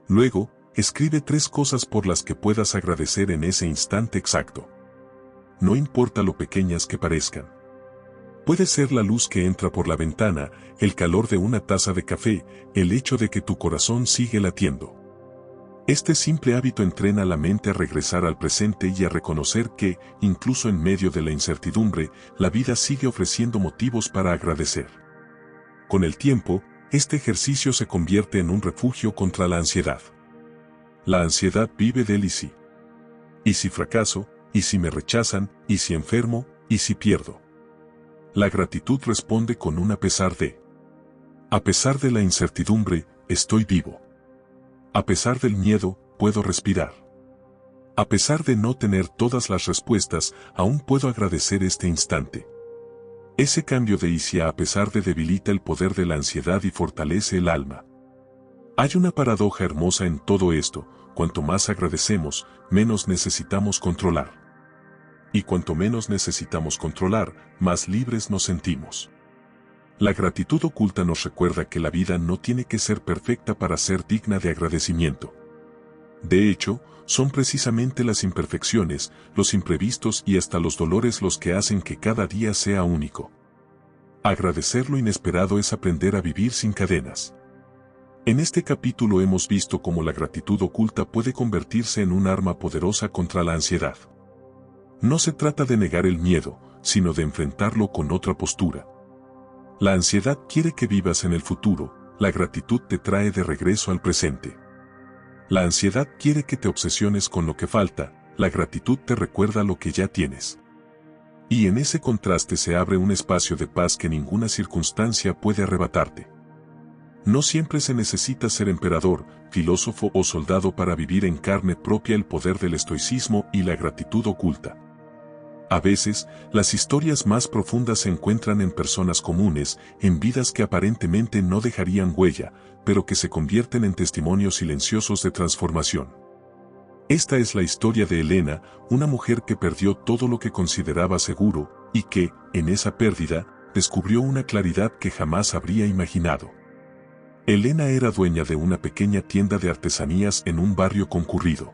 Luego, escribe 3 cosas por las que puedas agradecer en ese instante exacto. No importa lo pequeñas que parezcan. Puede ser la luz que entra por la ventana, el calor de una taza de café, el hecho de que tu corazón sigue latiendo. Este simple hábito entrena la mente a regresar al presente y a reconocer que, incluso en medio de la incertidumbre, la vida sigue ofreciendo motivos para agradecer. Con el tiempo, este ejercicio se convierte en un refugio contra la ansiedad. La ansiedad vive del y si. ¿Y si fracaso? ¿Y si me rechazan? ¿Y si enfermo? ¿Y si pierdo? La gratitud responde con un a pesar de. A pesar de la incertidumbre, estoy vivo. A pesar del miedo, puedo respirar. A pesar de no tener todas las respuestas, aún puedo agradecer este instante. Ese cambio de y si a pesar de debilita el poder de la ansiedad y fortalece el alma. Hay una paradoja hermosa en todo esto: cuanto más agradecemos, menos necesitamos controlar. Y cuanto menos necesitamos controlar, más libres nos sentimos. La gratitud oculta nos recuerda que la vida no tiene que ser perfecta para ser digna de agradecimiento. De hecho, son precisamente las imperfecciones, los imprevistos y hasta los dolores los que hacen que cada día sea único. Agradecer lo inesperado es aprender a vivir sin cadenas. En este capítulo hemos visto cómo la gratitud oculta puede convertirse en un arma poderosa contra la ansiedad. No se trata de negar el miedo, sino de enfrentarlo con otra postura. La ansiedad quiere que vivas en el futuro, la gratitud te trae de regreso al presente. La ansiedad quiere que te obsesiones con lo que falta, la gratitud te recuerda lo que ya tienes. Y en ese contraste se abre un espacio de paz que ninguna circunstancia puede arrebatarte. No siempre se necesita ser emperador, filósofo o soldado para vivir en carne propia el poder del estoicismo y la gratitud oculta. A veces, las historias más profundas se encuentran en personas comunes, en vidas que aparentemente no dejarían huella, pero que se convierten en testimonios silenciosos de transformación. Esta es la historia de Elena, una mujer que perdió todo lo que consideraba seguro, y que, en esa pérdida, descubrió una claridad que jamás habría imaginado. Elena era dueña de una pequeña tienda de artesanías en un barrio concurrido.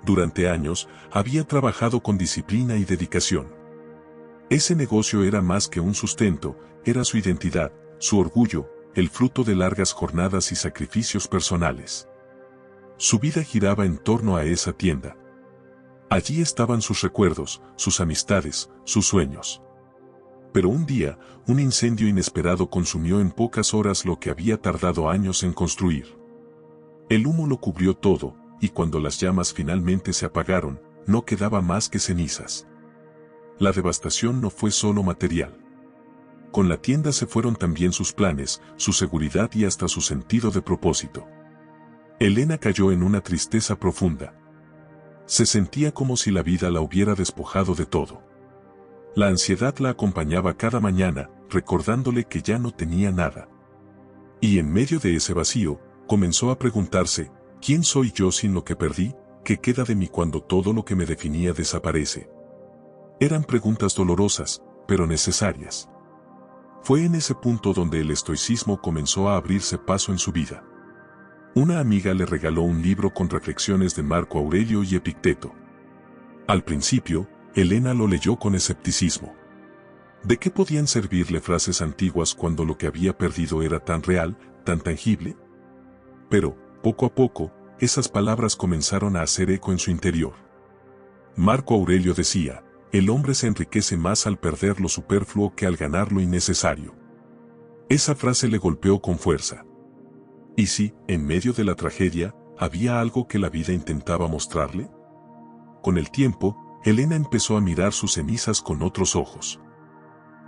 Durante años, había trabajado con disciplina y dedicación. Ese negocio era más que un sustento, era su identidad, su orgullo, el fruto de largas jornadas y sacrificios personales. Su vida giraba en torno a esa tienda. Allí estaban sus recuerdos, sus amistades, sus sueños. Pero un día, un incendio inesperado consumió en pocas horas lo que había tardado años en construir. El humo lo cubrió todo, y cuando las llamas finalmente se apagaron, no quedaba más que cenizas. La devastación no fue solo material. Con la tienda se fueron también sus planes, su seguridad y hasta su sentido de propósito. Elena cayó en una tristeza profunda. Se sentía como si la vida la hubiera despojado de todo. La ansiedad la acompañaba cada mañana, recordándole que ya no tenía nada. Y en medio de ese vacío, comenzó a preguntarse, ¿quién soy yo sin lo que perdí? ¿Qué queda de mí cuando todo lo que me definía desaparece? Eran preguntas dolorosas, pero necesarias. Fue en ese punto donde el estoicismo comenzó a abrirse paso en su vida. Una amiga le regaló un libro con reflexiones de Marco Aurelio y Epicteto. Al principio, Elena lo leyó con escepticismo. ¿De qué podían servirle frases antiguas cuando lo que había perdido era tan real, tan tangible? Pero, poco a poco, esas palabras comenzaron a hacer eco en su interior. Marco Aurelio decía, el hombre se enriquece más al perder lo superfluo que al ganar lo innecesario. Esa frase le golpeó con fuerza. ¿Y si, en medio de la tragedia, había algo que la vida intentaba mostrarle? Con el tiempo, Elena empezó a mirar sus cenizas con otros ojos.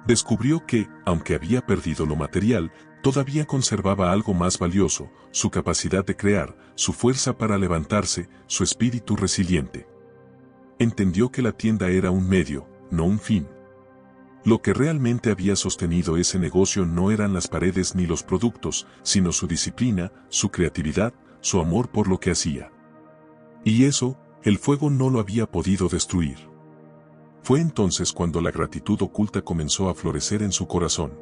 Descubrió que, aunque había perdido lo material, todavía conservaba algo más valioso, su capacidad de crear, su fuerza para levantarse, su espíritu resiliente. Entendió que la tienda era un medio, no un fin. Lo que realmente había sostenido ese negocio no eran las paredes ni los productos, sino su disciplina, su creatividad, su amor por lo que hacía. Y eso, el fuego no lo había podido destruir. Fue entonces cuando la gratitud oculta comenzó a florecer en su corazón.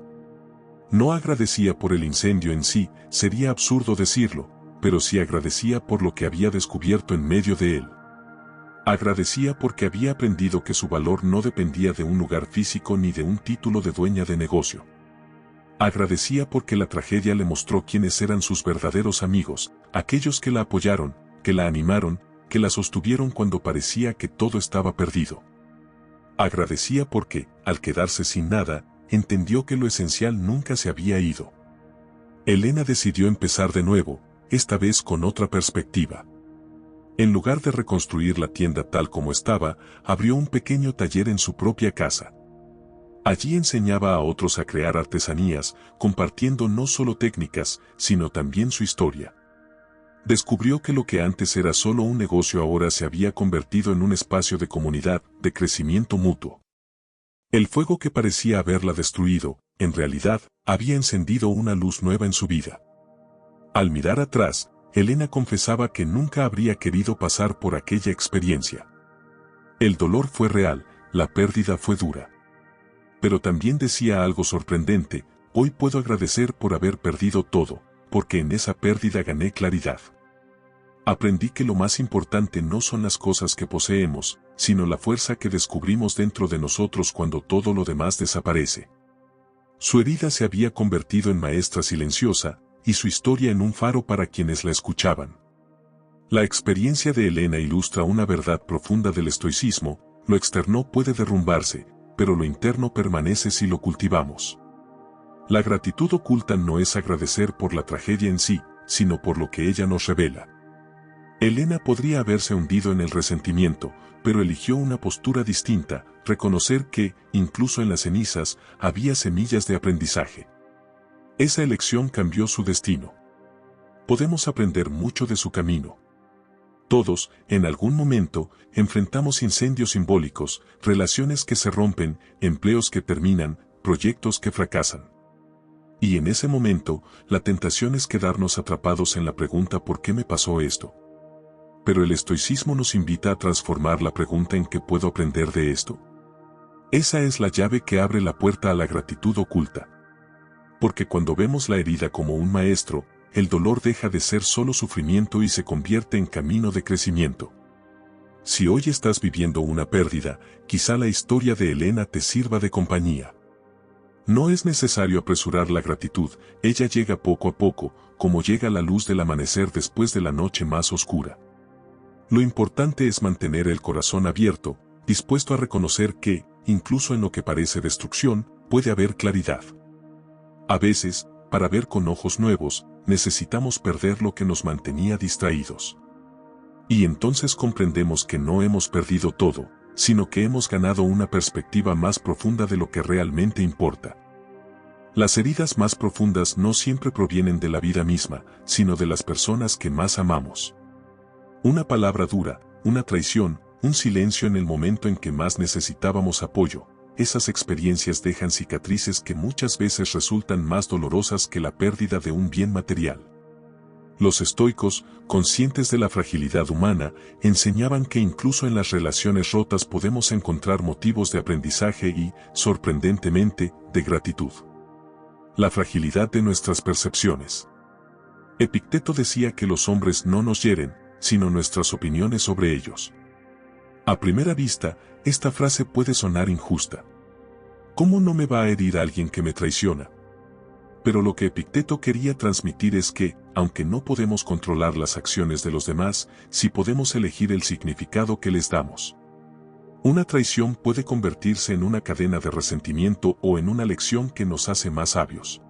No agradecía por el incendio en sí, sería absurdo decirlo, pero sí agradecía por lo que había descubierto en medio de él. Agradecía porque había aprendido que su valor no dependía de un lugar físico ni de un título de dueña de negocio. Agradecía porque la tragedia le mostró quiénes eran sus verdaderos amigos, aquellos que la apoyaron, que la animaron, que la sostuvieron cuando parecía que todo estaba perdido. Agradecía porque, al quedarse sin nada, entendió que lo esencial nunca se había ido. Elena decidió empezar de nuevo, esta vez con otra perspectiva. En lugar de reconstruir la tienda tal como estaba, abrió un pequeño taller en su propia casa. Allí enseñaba a otros a crear artesanías, compartiendo no solo técnicas, sino también su historia. Descubrió que lo que antes era solo un negocio ahora se había convertido en un espacio de comunidad, de crecimiento mutuo. El fuego que parecía haberla destruido, en realidad, había encendido una luz nueva en su vida. Al mirar atrás, Elena confesaba que nunca habría querido pasar por aquella experiencia. El dolor fue real, la pérdida fue dura. Pero también decía algo sorprendente, hoy puedo agradecer por haber perdido todo, porque en esa pérdida gané claridad. Aprendí que lo más importante no son las cosas que poseemos, sino la fuerza que descubrimos dentro de nosotros cuando todo lo demás desaparece. Su herida se había convertido en maestra silenciosa, y su historia en un faro para quienes la escuchaban. La experiencia de Elena ilustra una verdad profunda del estoicismo: lo externo puede derrumbarse, pero lo interno permanece si lo cultivamos. La gratitud oculta no es agradecer por la tragedia en sí, sino por lo que ella nos revela. Elena podría haberse hundido en el resentimiento, pero eligió una postura distinta: reconocer que, incluso en las cenizas, había semillas de aprendizaje. Esa elección cambió su destino. Podemos aprender mucho de su camino. Todos, en algún momento, enfrentamos incendios simbólicos, relaciones que se rompen, empleos que terminan, proyectos que fracasan. Y en ese momento, la tentación es quedarnos atrapados en la pregunta ¿por qué me pasó esto? Pero el estoicismo nos invita a transformar la pregunta en ¿qué puedo aprender de esto? Esa es la llave que abre la puerta a la gratitud oculta. Porque cuando vemos la herida como un maestro, el dolor deja de ser solo sufrimiento y se convierte en camino de crecimiento. Si hoy estás viviendo una pérdida, quizá la historia de Elena te sirva de compañía. No es necesario apresurar la gratitud, ella llega poco a poco, como llega la luz del amanecer después de la noche más oscura. Lo importante es mantener el corazón abierto, dispuesto a reconocer que, incluso en lo que parece destrucción, puede haber claridad. A veces, para ver con ojos nuevos, necesitamos perder lo que nos mantenía distraídos. Y entonces comprendemos que no hemos perdido todo, sino que hemos ganado una perspectiva más profunda de lo que realmente importa. Las heridas más profundas no siempre provienen de la vida misma, sino de las personas que más amamos. Una palabra dura, una traición, un silencio en el momento en que más necesitábamos apoyo, esas experiencias dejan cicatrices que muchas veces resultan más dolorosas que la pérdida de un bien material. Los estoicos, conscientes de la fragilidad humana, enseñaban que incluso en las relaciones rotas podemos encontrar motivos de aprendizaje y, sorprendentemente, de gratitud. La fragilidad de nuestras percepciones. Epicteto decía que los hombres no nos hieren, sino nuestras opiniones sobre ellos. A primera vista, esta frase puede sonar injusta. ¿Cómo no me va a herir alguien que me traiciona? Pero lo que Epicteto quería transmitir es que, aunque no podemos controlar las acciones de los demás, sí podemos elegir el significado que les damos. Una traición puede convertirse en una cadena de resentimiento o en una lección que nos hace más sabios.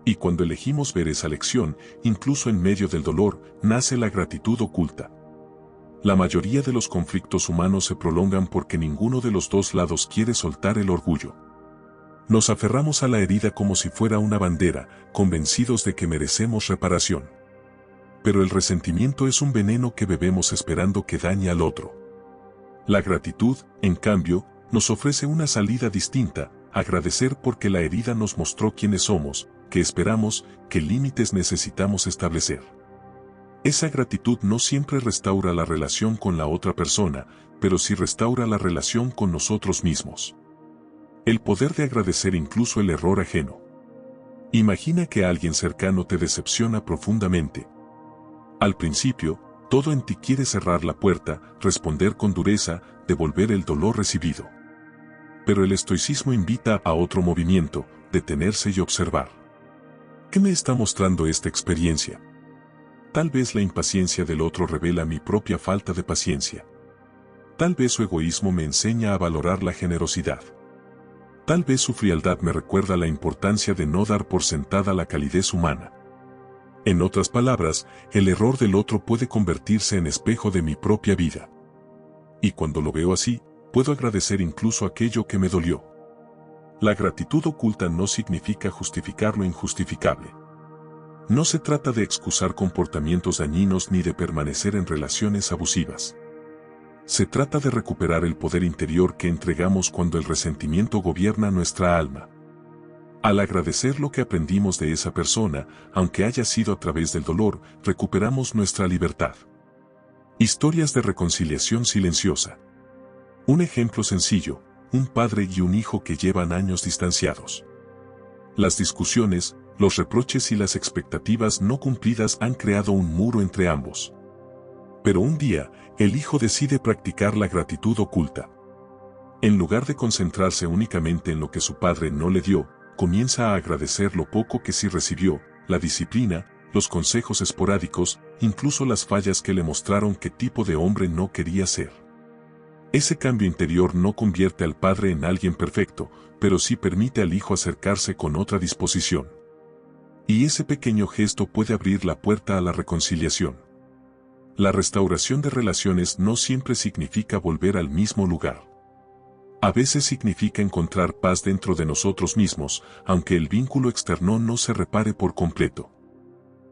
Y cuando elegimos ver esa lección, incluso en medio del dolor, nace la gratitud oculta. La mayoría de los conflictos humanos se prolongan porque ninguno de los dos lados quiere soltar el orgullo. Nos aferramos a la herida como si fuera una bandera, convencidos de que merecemos reparación. Pero el resentimiento es un veneno que bebemos esperando que dañe al otro. La gratitud, en cambio, nos ofrece una salida distinta: agradecer porque la herida nos mostró quiénes somos, qué esperamos, qué límites necesitamos establecer. Esa gratitud no siempre restaura la relación con la otra persona, pero sí restaura la relación con nosotros mismos. El poder de agradecer incluso el error ajeno. Imagina que alguien cercano te decepciona profundamente. Al principio, todo en ti quiere cerrar la puerta, responder con dureza, devolver el dolor recibido. Pero el estoicismo invita a otro movimiento: detenerse y observar. ¿Qué me está mostrando esta experiencia? Tal vez la impaciencia del otro revela mi propia falta de paciencia. Tal vez su egoísmo me enseña a valorar la generosidad. Tal vez su frialdad me recuerda la importancia de no dar por sentada la calidez humana. En otras palabras, el error del otro puede convertirse en espejo de mi propia vida. Y cuando lo veo así, puedo agradecer incluso aquello que me dolió. La gratitud oculta no significa justificar lo injustificable. No se trata de excusar comportamientos dañinos ni de permanecer en relaciones abusivas. Se trata de recuperar el poder interior que entregamos cuando el resentimiento gobierna nuestra alma. Al agradecer lo que aprendimos de esa persona, aunque haya sido a través del dolor, recuperamos nuestra libertad. Historias de reconciliación silenciosa. Un ejemplo sencillo: un padre y un hijo que llevan años distanciados. Las discusiones, los reproches y las expectativas no cumplidas han creado un muro entre ambos. Pero un día, el hijo decide practicar la gratitud oculta. En lugar de concentrarse únicamente en lo que su padre no le dio, comienza a agradecer lo poco que sí recibió: la disciplina, los consejos esporádicos, incluso las fallas que le mostraron qué tipo de hombre no quería ser. Ese cambio interior no convierte al padre en alguien perfecto, pero sí permite al hijo acercarse con otra disposición. Y ese pequeño gesto puede abrir la puerta a la reconciliación. La restauración de relaciones no siempre significa volver al mismo lugar. A veces significa encontrar paz dentro de nosotros mismos, aunque el vínculo externo no se repare por completo.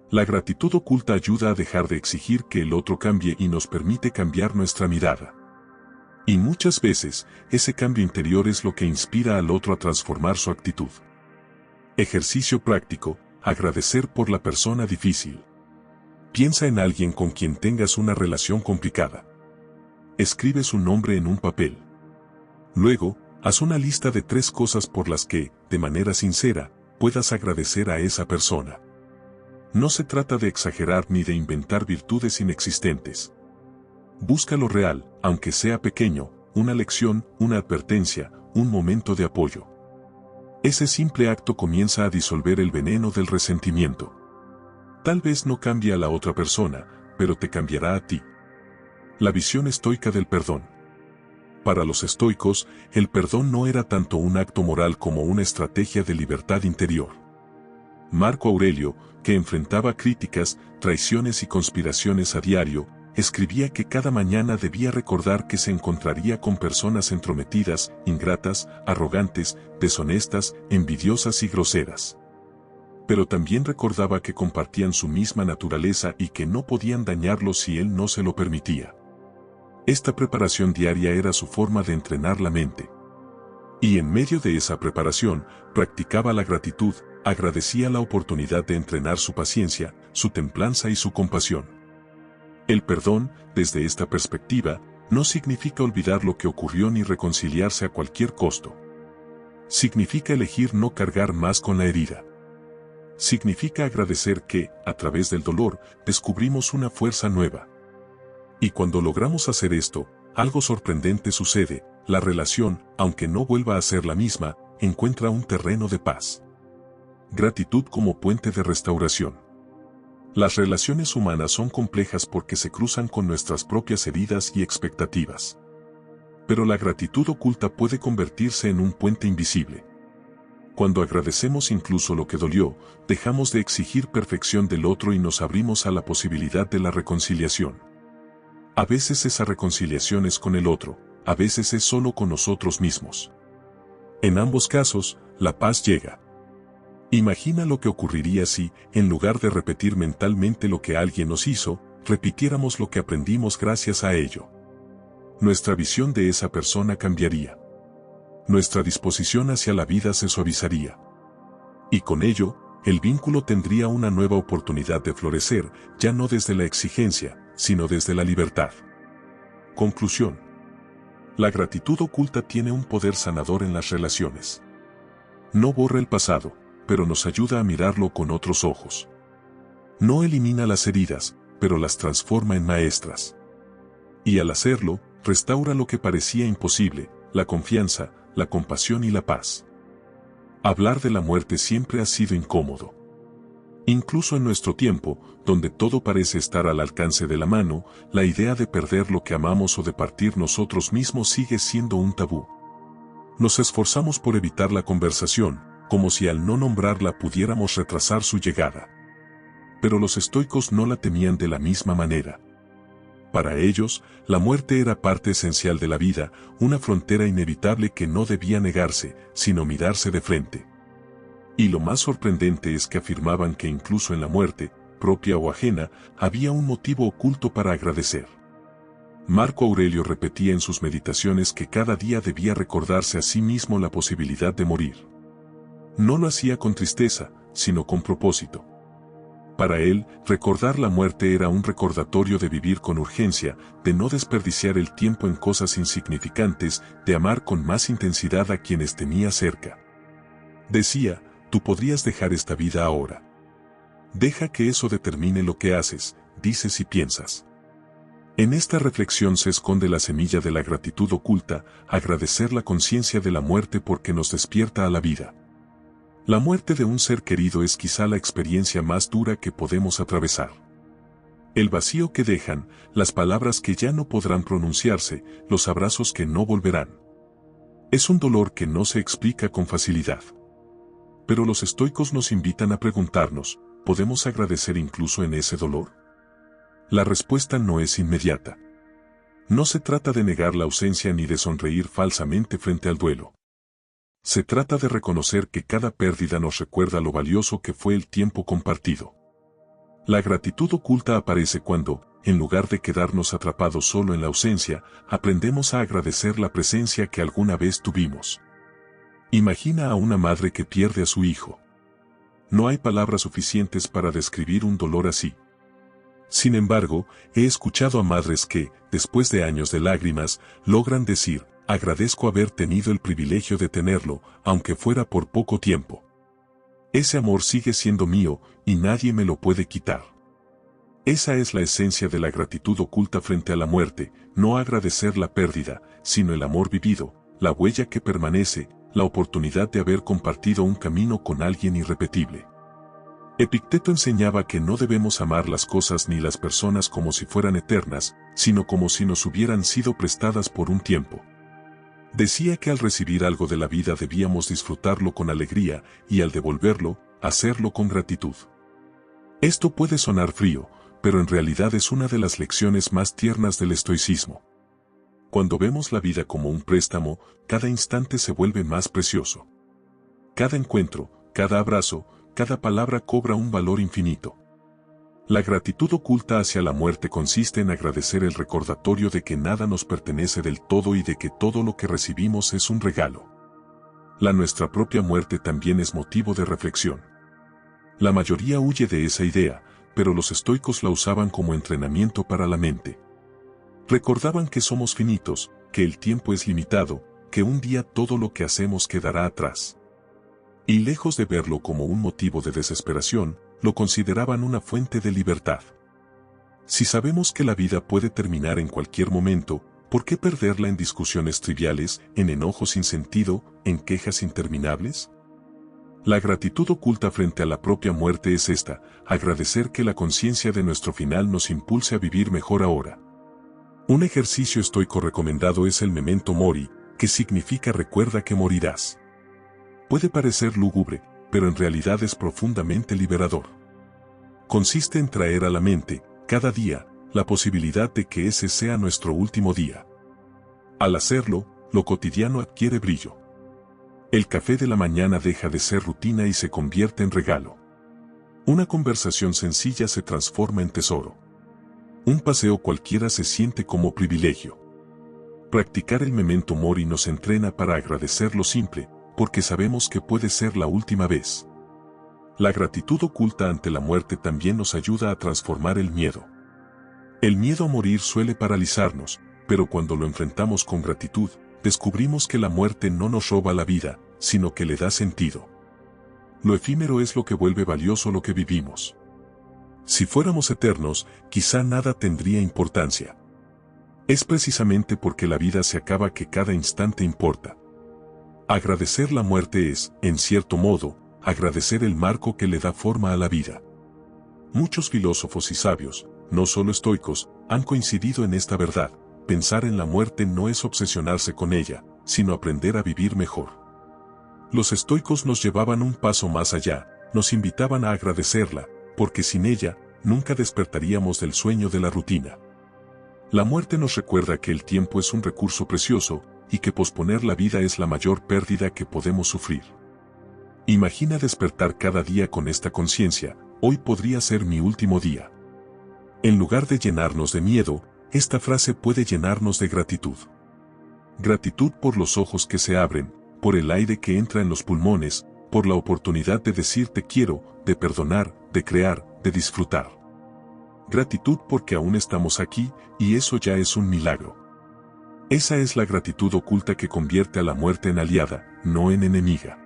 La gratitud oculta ayuda a dejar de exigir que el otro cambie y nos permite cambiar nuestra mirada. Y muchas veces, ese cambio interior es lo que inspira al otro a transformar su actitud. Ejercicio práctico: agradecer por la persona difícil. Piensa en alguien con quien tengas una relación complicada. Escribe su nombre en un papel. Luego, haz una lista de 3 cosas por las que, de manera sincera, puedas agradecer a esa persona. No se trata de exagerar ni de inventar virtudes inexistentes. Busca lo real, aunque sea pequeño, una lección, una advertencia, un momento de apoyo. Ese simple acto comienza a disolver el veneno del resentimiento. Tal vez no cambie a la otra persona, pero te cambiará a ti. La visión estoica del perdón. Para los estoicos, el perdón no era tanto un acto moral como una estrategia de libertad interior. Marco Aurelio, que enfrentaba críticas, traiciones y conspiraciones a diario, escribía que cada mañana debía recordar que se encontraría con personas entrometidas, ingratas, arrogantes, deshonestas, envidiosas y groseras. Pero también recordaba que compartían su misma naturaleza y que no podían dañarlo si él no se lo permitía. Esta preparación diaria era su forma de entrenar la mente. Y en medio de esa preparación, practicaba la gratitud, agradecía la oportunidad de entrenar su paciencia, su templanza y su compasión. El perdón, desde esta perspectiva, no significa olvidar lo que ocurrió ni reconciliarse a cualquier costo. Significa elegir no cargar más con la herida. Significa agradecer que, a través del dolor, descubrimos una fuerza nueva. Y cuando logramos hacer esto, algo sorprendente sucede: la relación, aunque no vuelva a ser la misma, encuentra un terreno de paz. Gratitud como puente de restauración. Las relaciones humanas son complejas porque se cruzan con nuestras propias heridas y expectativas. Pero la gratitud oculta puede convertirse en un puente invisible. Cuando agradecemos incluso lo que dolió, dejamos de exigir perfección del otro y nos abrimos a la posibilidad de la reconciliación. A veces esa reconciliación es con el otro, a veces es solo con nosotros mismos. En ambos casos, la paz llega. Imagina lo que ocurriría si, en lugar de repetir mentalmente lo que alguien nos hizo, repitiéramos lo que aprendimos gracias a ello. Nuestra visión de esa persona cambiaría. Nuestra disposición hacia la vida se suavizaría. Y con ello, el vínculo tendría una nueva oportunidad de florecer, ya no desde la exigencia, sino desde la libertad. Conclusión. La gratitud oculta tiene un poder sanador en las relaciones. No borra el pasado, pero nos ayuda a mirarlo con otros ojos. No elimina las heridas, pero las transforma en maestras. Y al hacerlo, restaura lo que parecía imposible: la confianza, la compasión y la paz. Hablar de la muerte siempre ha sido incómodo. Incluso en nuestro tiempo, donde todo parece estar al alcance de la mano, la idea de perder lo que amamos o de partir nosotros mismos sigue siendo un tabú. Nos esforzamos por evitar la conversación, como si al no nombrarla pudiéramos retrasar su llegada. Pero los estoicos no la temían de la misma manera. Para ellos, la muerte era parte esencial de la vida, una frontera inevitable que no debía negarse, sino mirarse de frente. Y lo más sorprendente es que afirmaban que incluso en la muerte, propia o ajena, había un motivo oculto para agradecer. Marco Aurelio repetía en sus meditaciones que cada día debía recordarse a sí mismo la posibilidad de morir. No lo hacía con tristeza, sino con propósito. Para él, recordar la muerte era un recordatorio de vivir con urgencia, de no desperdiciar el tiempo en cosas insignificantes, de amar con más intensidad a quienes tenía cerca. Decía: tú podrías dejar esta vida ahora. Deja que eso determine lo que haces, dices y piensas. En esta reflexión se esconde la semilla de la gratitud oculta: agradecer la conciencia de la muerte porque nos despierta a la vida. La muerte de un ser querido es quizá la experiencia más dura que podemos atravesar. El vacío que dejan, las palabras que ya no podrán pronunciarse, los abrazos que no volverán. Es un dolor que no se explica con facilidad. Pero los estoicos nos invitan a preguntarnos, ¿podemos agradecer incluso en ese dolor? La respuesta no es inmediata. No se trata de negar la ausencia ni de sonreír falsamente frente al duelo. Se trata de reconocer que cada pérdida nos recuerda lo valioso que fue el tiempo compartido. La gratitud oculta aparece cuando, en lugar de quedarnos atrapados solo en la ausencia, aprendemos a agradecer la presencia que alguna vez tuvimos. Imagina a una madre que pierde a su hijo. No hay palabras suficientes para describir un dolor así. Sin embargo, he escuchado a madres que, después de años de lágrimas, logran decir, agradezco haber tenido el privilegio de tenerlo, aunque fuera por poco tiempo. Ese amor sigue siendo mío, y nadie me lo puede quitar. Esa es la esencia de la gratitud oculta frente a la muerte, no agradecer la pérdida, sino el amor vivido, la huella que permanece, la oportunidad de haber compartido un camino con alguien irrepetible. Epicteto enseñaba que no debemos amar las cosas ni las personas como si fueran eternas, sino como si nos hubieran sido prestadas por un tiempo. Decía que al recibir algo de la vida debíamos disfrutarlo con alegría y al devolverlo, hacerlo con gratitud. Esto puede sonar frío, pero en realidad es una de las lecciones más tiernas del estoicismo. Cuando vemos la vida como un préstamo, cada instante se vuelve más precioso. Cada encuentro, cada abrazo, cada palabra cobra un valor infinito. La gratitud oculta hacia la muerte consiste en agradecer el recordatorio de que nada nos pertenece del todo y de que todo lo que recibimos es un regalo. Nuestra propia muerte también es motivo de reflexión. La mayoría huye de esa idea, pero los estoicos la usaban como entrenamiento para la mente. Recordaban que somos finitos, que el tiempo es limitado, que un día todo lo que hacemos quedará atrás. Y lejos de verlo como un motivo de desesperación, lo consideraban una fuente de libertad. Si sabemos que la vida puede terminar en cualquier momento, ¿por qué perderla en discusiones triviales, en enojos sin sentido, en quejas interminables? La gratitud oculta frente a la propia muerte es esta, agradecer que la conciencia de nuestro final nos impulse a vivir mejor ahora. Un ejercicio estoico recomendado es el memento mori, que significa recuerda que morirás. Puede parecer lúgubre, pero en realidad es profundamente liberador. Consiste en traer a la mente, cada día, la posibilidad de que ese sea nuestro último día. Al hacerlo, lo cotidiano adquiere brillo. El café de la mañana deja de ser rutina y se convierte en regalo. Una conversación sencilla se transforma en tesoro. Un paseo cualquiera se siente como privilegio. Practicar el memento mori nos entrena para agradecer lo simple, porque sabemos que puede ser la última vez. La gratitud oculta ante la muerte también nos ayuda a transformar el miedo. El miedo a morir suele paralizarnos, pero cuando lo enfrentamos con gratitud, descubrimos que la muerte no nos roba la vida, sino que le da sentido. Lo efímero es lo que vuelve valioso lo que vivimos. Si fuéramos eternos, quizá nada tendría importancia. Es precisamente porque la vida se acaba que cada instante importa. Agradecer la muerte es, en cierto modo, agradecer el marco que le da forma a la vida. Muchos filósofos y sabios, no solo estoicos, han coincidido en esta verdad. Pensar en la muerte no es obsesionarse con ella, sino aprender a vivir mejor. Los estoicos nos llevaban un paso más allá, nos invitaban a agradecerla, porque sin ella, nunca despertaríamos del sueño de la rutina. La muerte nos recuerda que el tiempo es un recurso precioso, y que posponer la vida es la mayor pérdida que podemos sufrir. Imagina despertar cada día con esta conciencia, hoy podría ser mi último día. En lugar de llenarnos de miedo, esta frase puede llenarnos de gratitud. Gratitud por los ojos que se abren, por el aire que entra en los pulmones, por la oportunidad de decir te quiero, de perdonar, de crear, de disfrutar. Gratitud porque aún estamos aquí, y eso ya es un milagro. Esa es la gratitud oculta que convierte a la muerte en aliada, no en enemiga.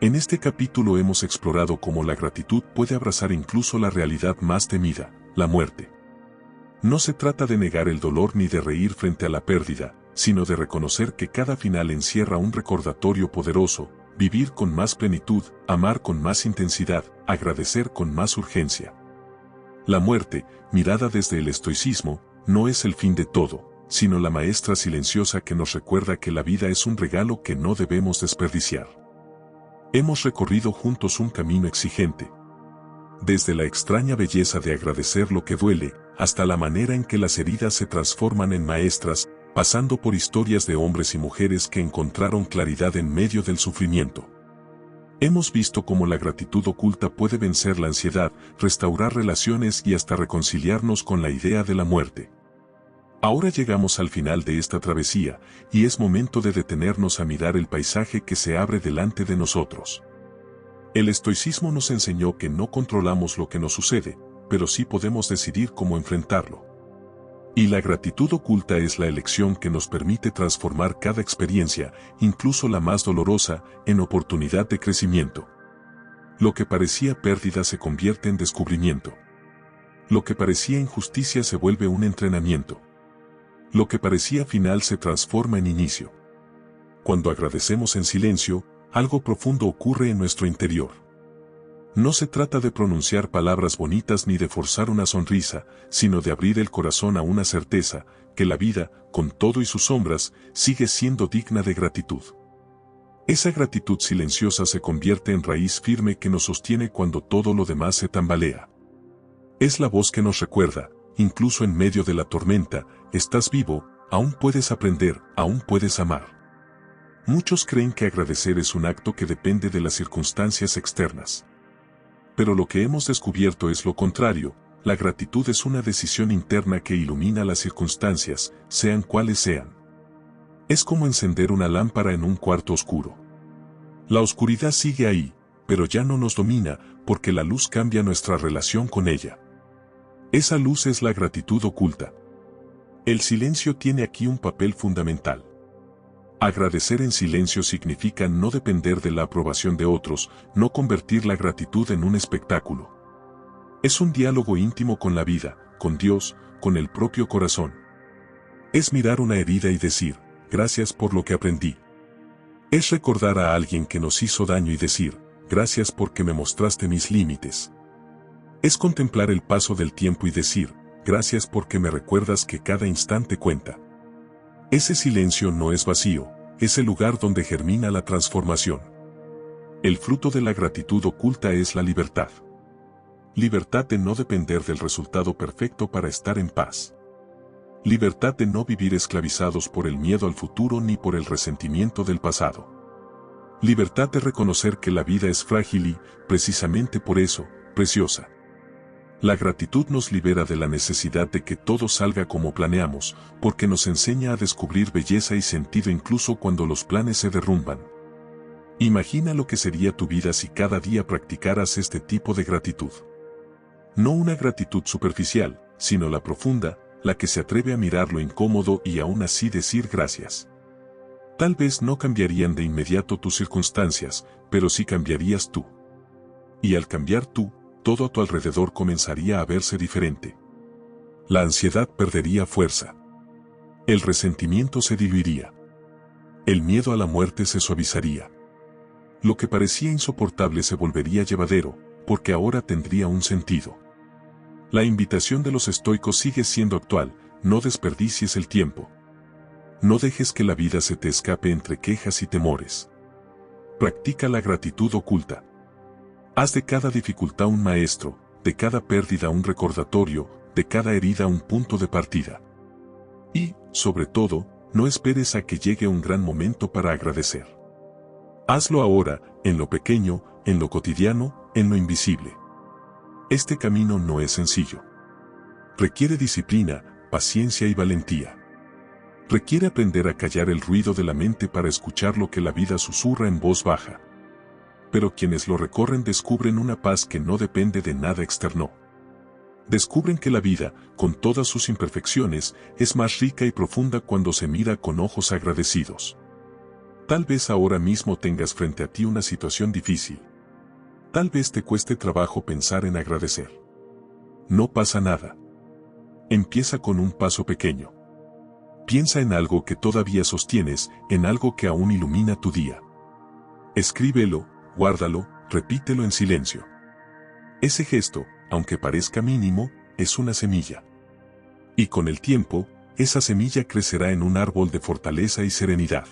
En este capítulo hemos explorado cómo la gratitud puede abrazar incluso la realidad más temida, la muerte. No se trata de negar el dolor ni de reír frente a la pérdida, sino de reconocer que cada final encierra un recordatorio poderoso, vivir con más plenitud, amar con más intensidad, agradecer con más urgencia. La muerte, mirada desde el estoicismo, no es el fin de todo, sino la maestra silenciosa que nos recuerda que la vida es un regalo que no debemos desperdiciar. Hemos recorrido juntos un camino exigente. Desde la extraña belleza de agradecer lo que duele, hasta la manera en que las heridas se transforman en maestras, pasando por historias de hombres y mujeres que encontraron claridad en medio del sufrimiento. Hemos visto cómo la gratitud oculta puede vencer la ansiedad, restaurar relaciones y hasta reconciliarnos con la idea de la muerte. Ahora llegamos al final de esta travesía, y es momento de detenernos a mirar el paisaje que se abre delante de nosotros. El estoicismo nos enseñó que no controlamos lo que nos sucede, pero sí podemos decidir cómo enfrentarlo. Y la gratitud oculta es la elección que nos permite transformar cada experiencia, incluso la más dolorosa, en oportunidad de crecimiento. Lo que parecía pérdida se convierte en descubrimiento. Lo que parecía injusticia se vuelve un entrenamiento. Lo que parecía final se transforma en inicio. Cuando agradecemos en silencio, algo profundo ocurre en nuestro interior. No se trata de pronunciar palabras bonitas ni de forzar una sonrisa, sino de abrir el corazón a una certeza, que la vida, con todo y sus sombras, sigue siendo digna de gratitud. Esa gratitud silenciosa se convierte en raíz firme que nos sostiene cuando todo lo demás se tambalea. Es la voz que nos recuerda, incluso en medio de la tormenta, estás vivo, aún puedes aprender, aún puedes amar. Muchos creen que agradecer es un acto que depende de las circunstancias externas. Pero lo que hemos descubierto es lo contrario, la gratitud es una decisión interna que ilumina las circunstancias, sean cuales sean. Es como encender una lámpara en un cuarto oscuro. La oscuridad sigue ahí, pero ya no nos domina, porque la luz cambia nuestra relación con ella. Esa luz es la gratitud oculta. El silencio tiene aquí un papel fundamental. Agradecer en silencio significa no depender de la aprobación de otros, no convertir la gratitud en un espectáculo. Es un diálogo íntimo con la vida, con Dios, con el propio corazón. Es mirar una herida y decir, gracias por lo que aprendí. Es recordar a alguien que nos hizo daño y decir, gracias porque me mostraste mis límites. Es contemplar el paso del tiempo y decir, gracias porque me recuerdas que cada instante cuenta. Ese silencio no es vacío, es el lugar donde germina la transformación. El fruto de la gratitud oculta es la libertad. Libertad de no depender del resultado perfecto para estar en paz. Libertad de no vivir esclavizados por el miedo al futuro ni por el resentimiento del pasado. Libertad de reconocer que la vida es frágil y, precisamente por eso, preciosa. La gratitud nos libera de la necesidad de que todo salga como planeamos, porque nos enseña a descubrir belleza y sentido incluso cuando los planes se derrumban. Imagina lo que sería tu vida si cada día practicaras este tipo de gratitud. No una gratitud superficial, sino la profunda, la que se atreve a mirar lo incómodo y aún así decir gracias. Tal vez no cambiarían de inmediato tus circunstancias, pero sí cambiarías tú. Y al cambiar tú, todo a tu alrededor comenzaría a verse diferente. La ansiedad perdería fuerza. El resentimiento se diluiría. El miedo a la muerte se suavizaría. Lo que parecía insoportable se volvería llevadero, porque ahora tendría un sentido. La invitación de los estoicos sigue siendo actual, no desperdicies el tiempo. No dejes que la vida se te escape entre quejas y temores. Practica la gratitud oculta. Haz de cada dificultad un maestro, de cada pérdida un recordatorio, de cada herida un punto de partida. Y, sobre todo, no esperes a que llegue un gran momento para agradecer. Hazlo ahora, en lo pequeño, en lo cotidiano, en lo invisible. Este camino no es sencillo. Requiere disciplina, paciencia y valentía. Requiere aprender a callar el ruido de la mente para escuchar lo que la vida susurra en voz baja. Pero quienes lo recorren descubren una paz que no depende de nada externo. Descubren que la vida, con todas sus imperfecciones, es más rica y profunda cuando se mira con ojos agradecidos. Tal vez ahora mismo tengas frente a ti una situación difícil. Tal vez te cueste trabajo pensar en agradecer. No pasa nada. Empieza con un paso pequeño. Piensa en algo que todavía sostienes, en algo que aún ilumina tu día. Escríbelo, guárdalo, repítelo en silencio. Ese gesto, aunque parezca mínimo, es una semilla. Y con el tiempo, esa semilla crecerá en un árbol de fortaleza y serenidad.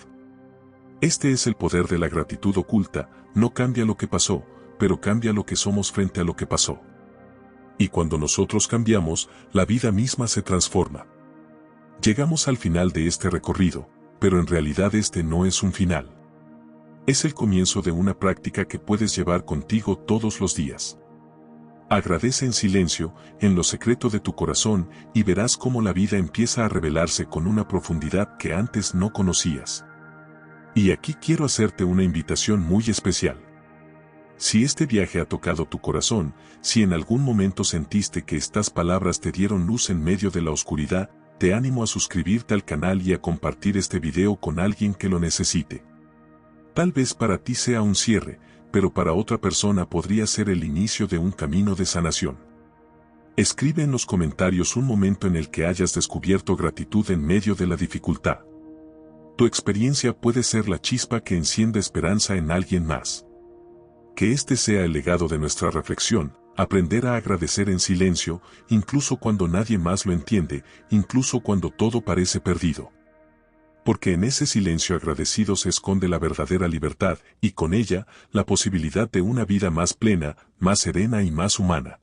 Este es el poder de la gratitud oculta, no cambia lo que pasó, pero cambia lo que somos frente a lo que pasó. Y cuando nosotros cambiamos, la vida misma se transforma. Llegamos al final de este recorrido, pero en realidad este no es un final. Es el comienzo de una práctica que puedes llevar contigo todos los días. Agradece en silencio, en lo secreto de tu corazón, y verás cómo la vida empieza a revelarse con una profundidad que antes no conocías. Y aquí quiero hacerte una invitación muy especial. Si este viaje ha tocado tu corazón, si en algún momento sentiste que estas palabras te dieron luz en medio de la oscuridad, te animo a suscribirte al canal y a compartir este video con alguien que lo necesite. Tal vez para ti sea un cierre, pero para otra persona podría ser el inicio de un camino de sanación. Escribe en los comentarios un momento en el que hayas descubierto gratitud en medio de la dificultad. Tu experiencia puede ser la chispa que enciende esperanza en alguien más. Que este sea el legado de nuestra reflexión, aprender a agradecer en silencio, incluso cuando nadie más lo entiende, incluso cuando todo parece perdido. Porque en ese silencio agradecido se esconde la verdadera libertad, y con ella, la posibilidad de una vida más plena, más serena y más humana.